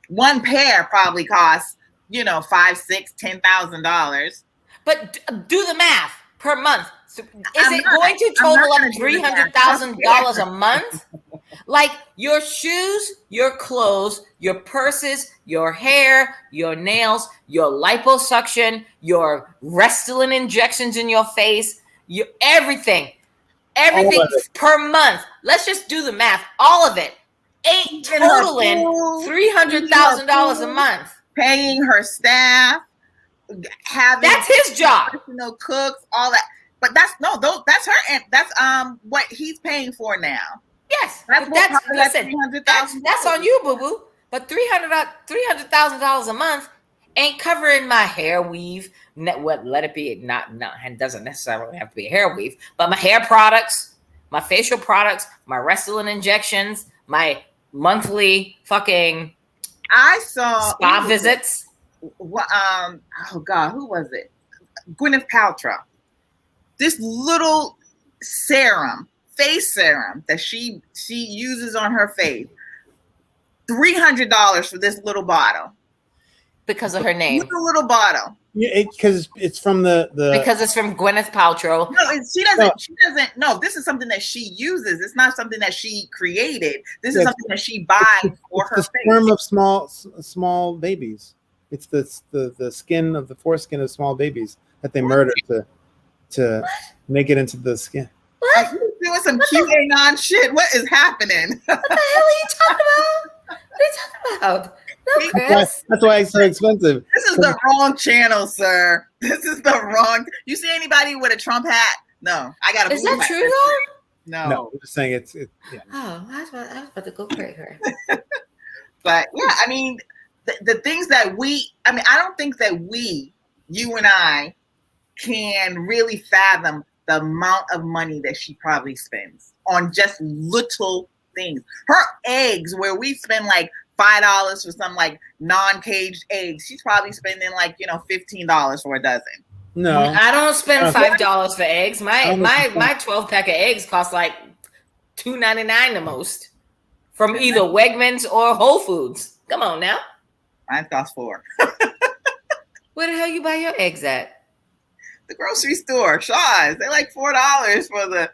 One pair probably costs, $5,000, $6,000, $10,000. But do the math per month. Is it going to total up $300,000 a month? Like your shoes, your clothes, your purses, your hair, your nails, your liposuction, your Restylane injections in your face, everything per month. Let's just do the math. All of it. Totaling $300,000 a month. Paying her staff, that's his job. Personal cooks, all that. But that's her. That's what he's paying for now. Yes, That's but what that's part of that listen. $300,000. That's on you, boo boo. But $300,000 a month ain't covering my hair weave. What? Let it be. Not. It doesn't necessarily have to be a hair weave, but my hair products, my facial products, my Restylane injections, my monthly fucking I saw spa visits. Oh God, who was it? Gwyneth Paltrow. This little serum, face serum that she uses on her face. $300 for this little bottle. Because of her name. Little bottle. Yeah, because it's from the because it's from Gwyneth Paltrow. No, she doesn't. No, this is something that she uses. It's not something that she created. This is something that she buys for her the face. sperm of small babies. It's the skin of the foreskin of small bababies that they murder to make it into the skin. What? Are you doing some QAnon shit? What is happening? What the hell are you talking about? What are you talking about? No, Chris. That's why it's so expensive. This is the wrong channel, sir. This is the wrong. You see anybody with a Trump hat? No, I got a. Is that true though? No, I'm just saying it's. Yeah. Oh, I was about to go crazy. But yeah, I mean, the things that I don't think that you and I, can really fathom the amount of money that she probably spends on just little things. Her eggs, where we spend like $5 for some like non-caged eggs, she's probably spending like $15 for a dozen. No, I don't spend $5 for eggs. My 12 pack of eggs cost like $2.99 the most from either Wegmans or Whole Foods. Come on now. Mine costs $4. Where the hell you buy your eggs at? The grocery store, Shaw's. They're like $4 for the.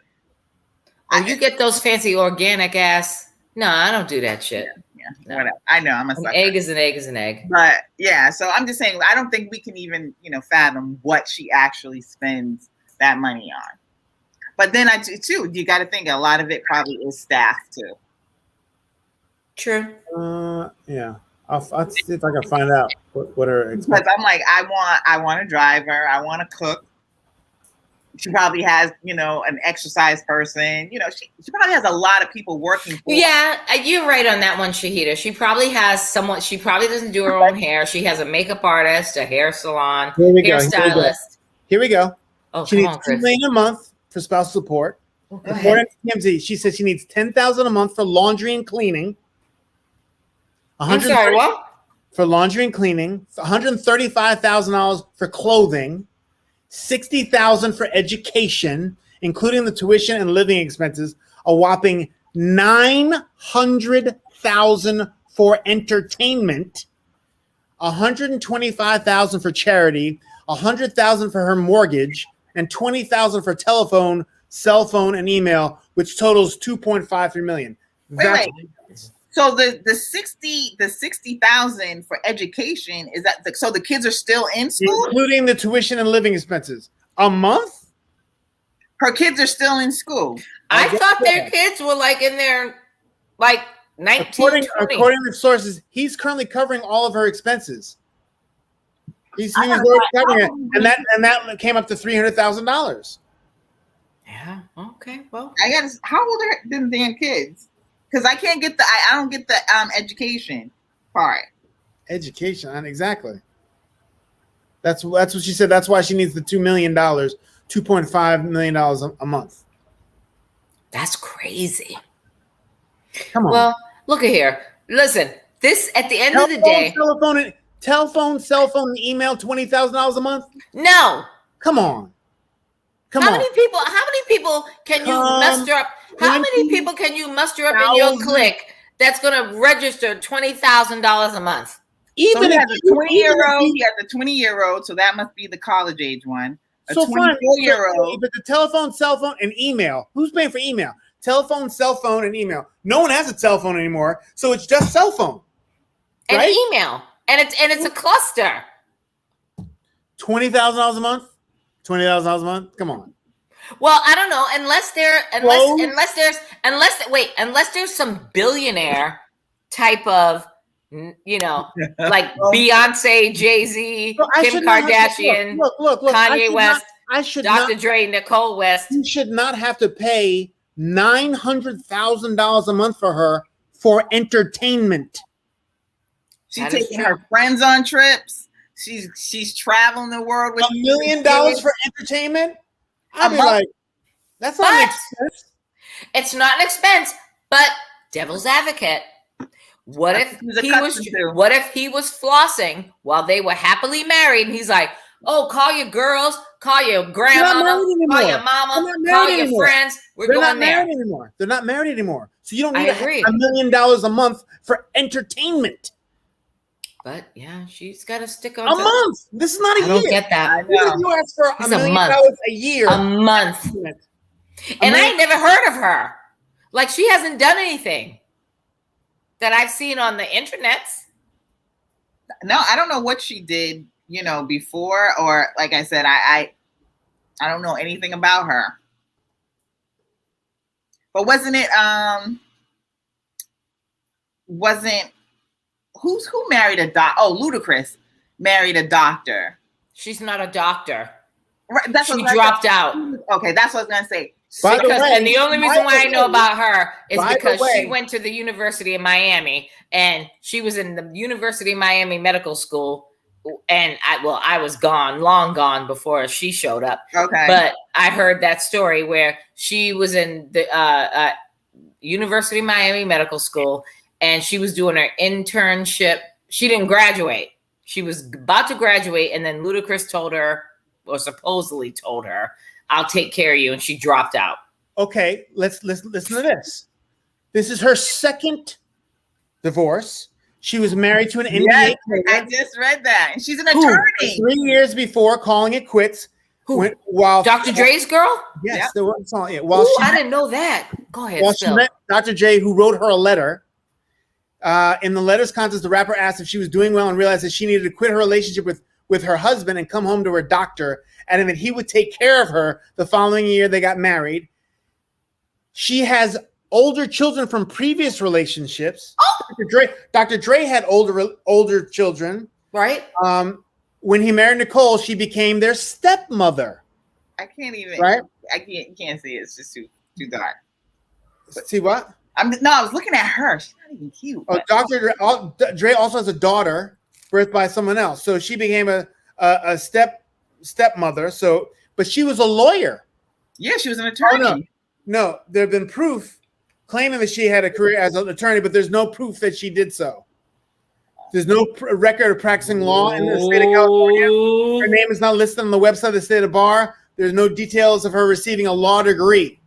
Oh, you get those fancy organic ass. No, I don't do that shit. Yeah, no. Whatever. I know I'm a sucker. An egg is an egg is an egg. But yeah, so I'm just saying, I don't think we can even fathom what she actually spends that money on. But then too, you got to think a lot of it probably is staff too. True. Yeah. I'll see if I can find out what her expenses. Because I'm like, I want a driver, I want to cook. She probably has, an exercise person. She probably has a lot of people working for her. Yeah, you're right on that one, Shahida. She probably has someone. She probably doesn't do her own hair. She has a makeup artist, a hair salon, hairstylist. Here we go. Oh, she needs $2 million a month for spousal support. According to TMZ, she says she needs $10,000 a month for laundry and cleaning. I'm sorry, what? For laundry and cleaning, $135,000 for clothing, $60,000 for education, including the tuition and living expenses, a whopping $900,000 for entertainment, $125,000 for charity, $100,000 for her mortgage, and $20,000 for telephone, cell phone, and email, which totals $2.53 million. Wait. So the 60,000 for education, is that so the kids are still in school, including the tuition and living expenses a month? Her kids are still in school. I thought their kids were like in their 19. According to sources, he's currently covering all of her expenses. He was already covering it, and that came up to $300,000. Yeah. Okay. Well, how old are them damn kids? Because I can't get I don't get the education part. Education, exactly. That's what she said. That's why she needs the $2 million, $2.5 million a month. That's crazy. Come on. Well, look at here. Listen, this at the end of the day. Telephone, cell phone, and email, $20,000 a month. No. Come on. How many people can you muster up? How many people can you muster up in your clique that's going to register $20,000 a month? Even if a 20-year-old, he has a 20-year-old, so that must be the college age one. A 24-year-old, but the telephone, cell phone, and email. Who's paying for email? Telephone, cell phone, and email. No one has a cell phone anymore, so it's just cell phone and email, and it's a cluster. $20,000 a month. $20,000 a month. Come on. Well, I don't know unless there's some billionaire type of, like Beyonce, JayZ, Kim Kardashian, look, Kanye West, I should Dr. Dre, Nicole West. You should not have to pay $900,000 a month for her for entertainment. She's taking her friends on trips. She's traveling the world with $1 million for entertainment. I'd be like, that's not an expense. It's not an expense, but devil's advocate. What if he was flossing while they were happily married, and he's like, "Oh, call your girls, call your grandmama, call your mama, call your friends. They're going there." They're not married anymore. So you don't need $1 million a month for entertainment. But yeah, she's got to stick on a month. This is not a year. I don't get that. You ask for $1 million a year. A month. And I ain't never heard of her. Like, she hasn't done anything that I've seen on the internets. No, I don't know what she did, before, or like I said, I don't know anything about her. But wasn't it who married a doctor? Oh, Ludacris married a doctor. She's not a doctor. Right, she dropped out. Okay, that's what I was gonna say. And the only reason why I know about her is because she went to the University of Miami, and she was in the University of Miami Medical School. And I was long gone before she showed up. Okay, but I heard that story where she was in the University of Miami Medical School, and she was doing her internship. She didn't graduate. She was about to graduate, and then Ludacris told her, or supposedly told her, "I'll take care of you," and she dropped out. Okay, let's listen to this. This is her second divorce. She was married to an NBA player. I just read that. And she's an attorney. 3 years before calling it quits. While Dr. Dre's girl? Yes. Yep. I didn't know that. Go ahead. While she met Dr. J, who wrote her a letter. In the letters contest, the rapper asked if she was doing well and realized that she needed to quit her relationship with her husband and come home to her doctor, and that he would take care of her. The following year, they got married. She has older children from previous relationships. Oh! Dr. Dre had older children. Right. When he married Nicole, she became their stepmother. I can't even. Right. I can't see it. It's just too dark. See what? I was looking at her. She's not even cute. Oh, Dr. Dre also has a daughter birthed by someone else, so she became a stepmother. So, but she was a lawyer. Yeah, she was an attorney. Oh, no, there have been proof claiming that she had a career as an attorney, but there's no proof that she did so. There's no record of practicing law in the state of California. Her name is not listed on the website of the state of bar. There's no details of her receiving a law degree.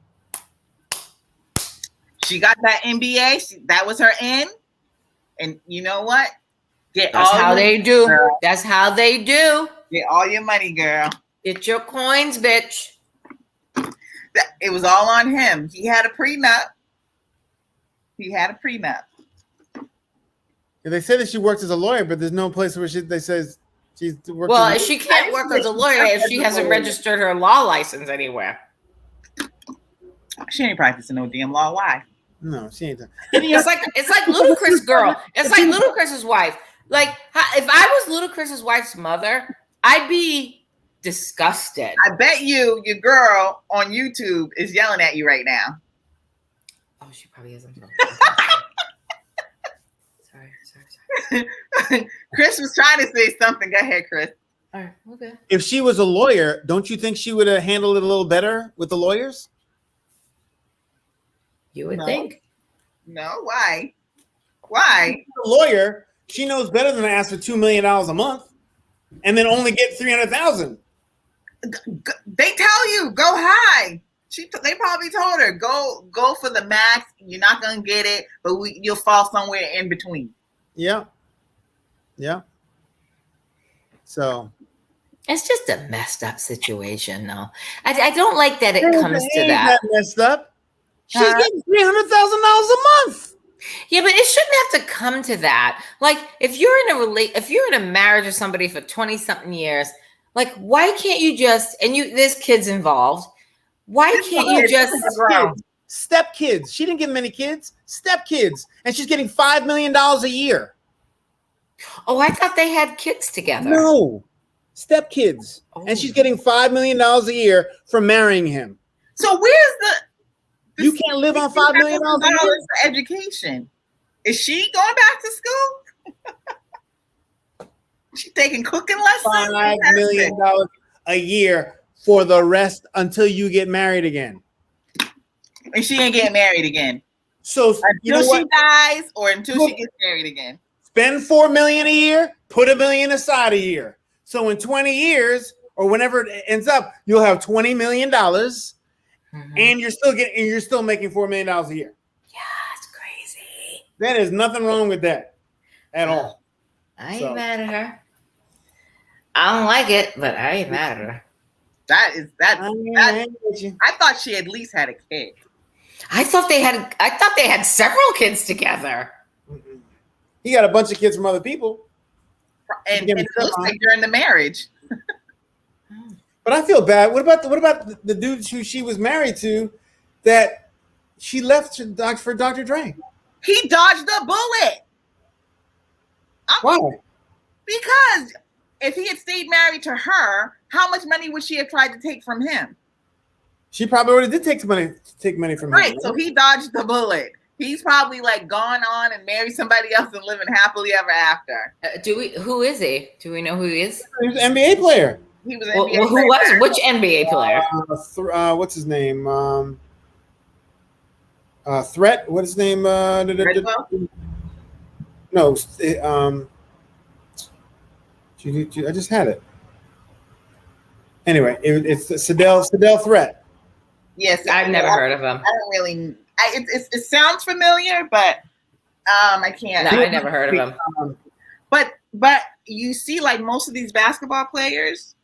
She got that MBA. That was her in. And you know what? That's how they do. Girl. That's how they do. Get all your money, girl. Get your coins, bitch. It was all on him. He had a prenup. They say that she works as a lawyer, but there's no place where they say she's working. Well, she can't work as a lawyer if she hasn't registered her law license anywhere. She ain't practicing no damn law. Why? No, she ain't. It's like Ludacris' girl. It's like Ludacris' wife. Like, if I was Ludacris' wife's mother, I'd be disgusted. I bet your girl on YouTube is yelling at you right now. Oh, she probably isn't. Sorry. Chris was trying to say something. Go ahead, Chris. All right, okay. If she was a lawyer, don't you think she would have handled it a little better with the lawyers? You would think. No, why? Why? A lawyer, she knows better than to ask for $2 million a month and then only get $300,000. They tell you go high. They probably told her go for the max. You're not gonna get it, but you'll fall somewhere in between. Yeah. So it's just a messed up situation, though. I don't like that it comes to that. Messed up. She's getting $300,000 a month. Yeah, but it shouldn't have to come to that. Like, if you're in a marriage with somebody for 20-something years, like, why can't you just? And there's kids involved. Why can't you just? Step kids. She didn't get many kids. Step kids, and she's getting $5 million a year. Oh, I thought they had kids together. No, step kids, and she's getting $5 million a year for marrying him. So where's You can't live on $5 million a year for education. Is she going back to school? She taking cooking lessons? $5 million a year for the rest until you get married again. And she ain't getting married again. So until she dies or until she gets married again. Spend $4 million a year, put $1 million aside a year. So in 20 years or whenever it ends up, you'll have $20 million, and you're still making $4 million a year. Yeah, it's crazy. There is nothing wrong with that at all. I ain't mad at her. I don't like it, but I ain't mad at her. I thought she at least had a kid. I thought they had several kids together. He got a bunch of kids from other people. And it looks like during the marriage. But I feel bad. What about the dude who she was married to that she left for Dr. Dre? He dodged the bullet. Why? Because if he had stayed married to her, how much money would she have tried to take from him? She probably already did take money from him. Right. So he dodged the bullet. He's probably like gone on and married somebody else and living happily ever after. Who is he? Do we know who he is? He was an NBA player. He was an NBA player. Who was? Which NBA player? What's his name? Threat. What's his name? No. I just had it. Anyway, it's Sedell Threat. Yes, I've never heard of him. I don't really. It sounds familiar, but I can't. No, I never heard of him. But you see, like most of these basketball players,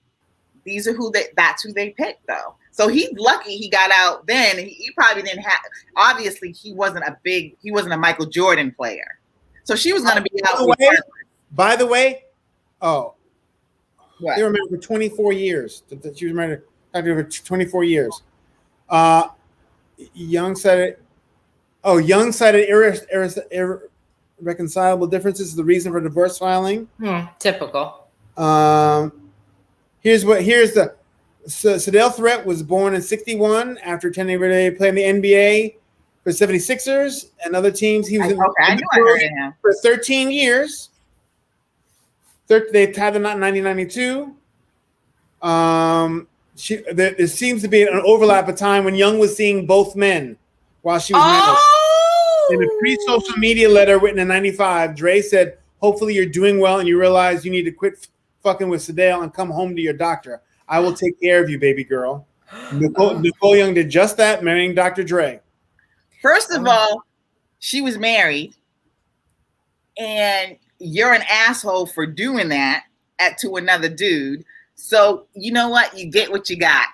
these are that's who they pick, though. So he's lucky he got out then. He probably didn't have. Obviously, he wasn't a Michael Jordan player. So she was going to be out. By the way, what? They were married for 24 years. She was married for 24 years. Young cited irreconcilable differences is the reason for divorce filing. Typical. Sedell Threat was born in 1961 after attending playing the NBA for 76ers and other teams. He was I knew I heard of him. For 13 years. They tied them out in 1992. There seems to be an overlap of time when Young was seeing both men while she was married. In a pre-social media letter written in 1995, Dre said, "Hopefully you're doing well and you realize you need to quit fucking with Sedell and come home to your doctor. I will take care of you, baby girl." Nicole Young did just that, marrying Dr. Dre. First of all, she was married, and you're an asshole for doing that to another dude. So you know what? You get what you got.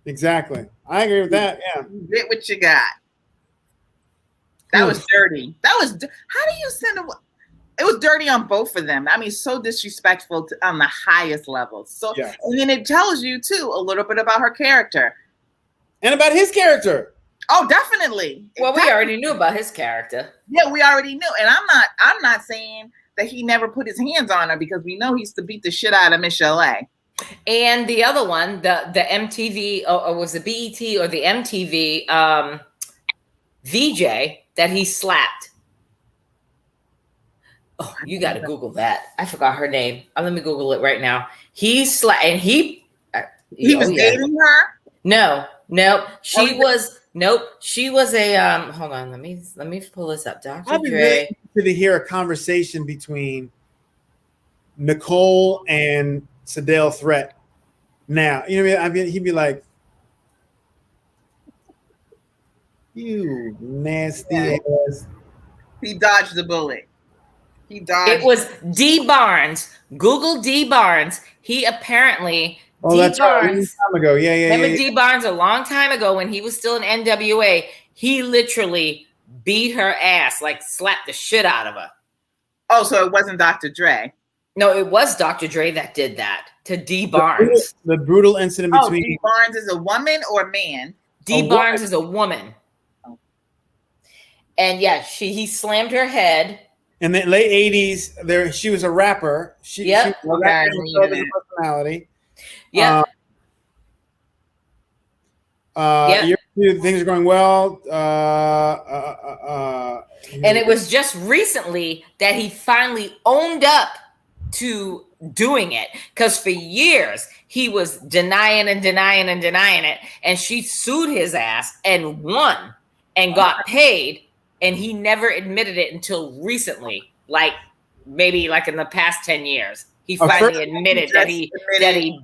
Exactly. I agree with that. Yeah. You get what you got. That was dirty. How do you send a? It was dirty on both of them. I mean, so disrespectful on the highest level. So, yeah. And then it tells you too a little bit about her character and about his character. Oh, definitely. Well, we already knew about his character. Yeah, we already knew, and I'm not saying that he never put his hands on her because we know he used to beat the shit out of Miss LA. And the other one, the MTV, or was it BET or the MTV VJ that he slapped. Oh, you got to Google that. I forgot her name. Let me Google it right now. He slapped, and he was dating her. No, she was. Nope, she was a. Hold on, let me pull this up. Dr. Dre. To hear a conversation between Nicole and Sedell Threat. Now, you know what I mean? He'd be like, "You nasty ass." He dodged the bullet. It was D Barnes. Google D Barnes. He apparently. Oh, that's right. A long time ago. Yeah. Remember D Barnes a long time ago when he was still in NWA? He literally beat her ass, like slapped the shit out of her. Oh, so it wasn't Dr. Dre. No, it was Dr. Dre that did that to D Barnes. The brutal incident between D Barnes is a woman or a man? D Barnes is a woman. Oh. And yeah, he slammed her head. In the late 80s, she was a rapper. She was a rapper, personality. Yeah. Things are going well. And it was just recently that he finally owned up to doing it, because for years he was denying it, and she sued his ass and won and got paid, and he never admitted it until recently, like maybe like in the past 10 years. He finally admitted that he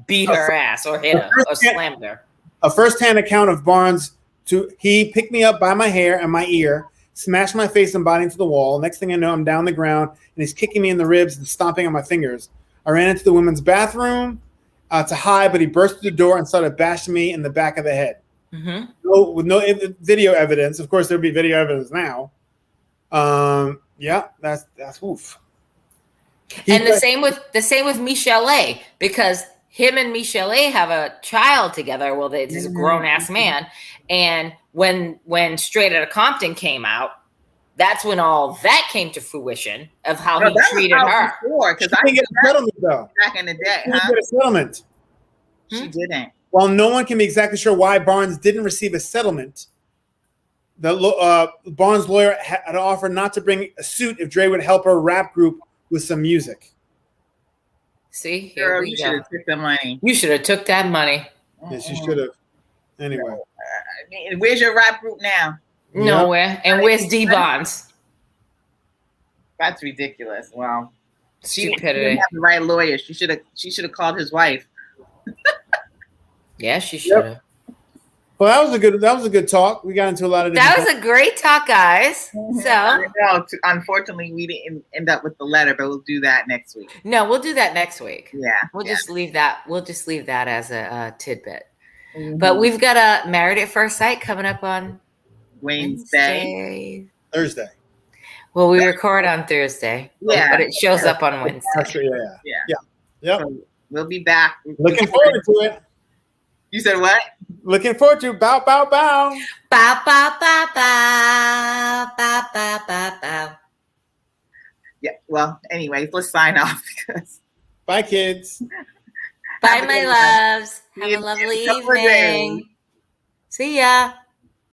beat her ass or hit her or slammed her. A first-hand account of Barnes. He picked me up by my hair and my ear, smashed my face and body into the wall. Next thing I know, I'm down the ground, and he's kicking me in the ribs and stomping on my fingers. I ran into the women's bathroom to hide, but he burst through the door and started bashing me in the back of the head. Mm-hmm. With no video evidence. Of course, there'd be video evidence now. That's oof. And the same with Michelle A, because him and Michelle A have a child together. Well, he's a grown ass man, and when Straight Outta Compton came out, that's when all that came to fruition of how he treated her. Because I didn't get a settlement though. Back in the day, She didn't get a settlement. She didn't. While no one can be exactly sure why Barnes didn't receive a settlement, the Barnes' lawyer had offered not to bring a suit if Dre would help her rap group with some music. See, girl, you should have took the money. You should have took that money. Yes, you should have. Anyway, where's your rap group now? Nowhere. And where's D Bonds? That's ridiculous. Wow. She Stupidity. didn't have the right lawyer. She should have called his wife. Yeah, she should have. Well, that was a good talk. We got into a lot of that was a great talk, guys. So unfortunately we didn't end up with the letter, but we'll do that next week. No, we'll do that next week. Yeah. We'll just leave that as a tidbit. Mm-hmm. But we've got a Married at First Sight coming up on Wednesday. Thursday. Well, we record on Thursday. Yeah. But it shows up on Wednesday. Yeah. So we'll be back. Looking forward to it. You said what? Looking forward to bow, bow, bow. Bow, bow, bow, bow, bow, bow, bow, bow. Yeah. Well, anyways, let's sign off because. Bye, kids. Bye, my loves. Have a lovely evening. See ya.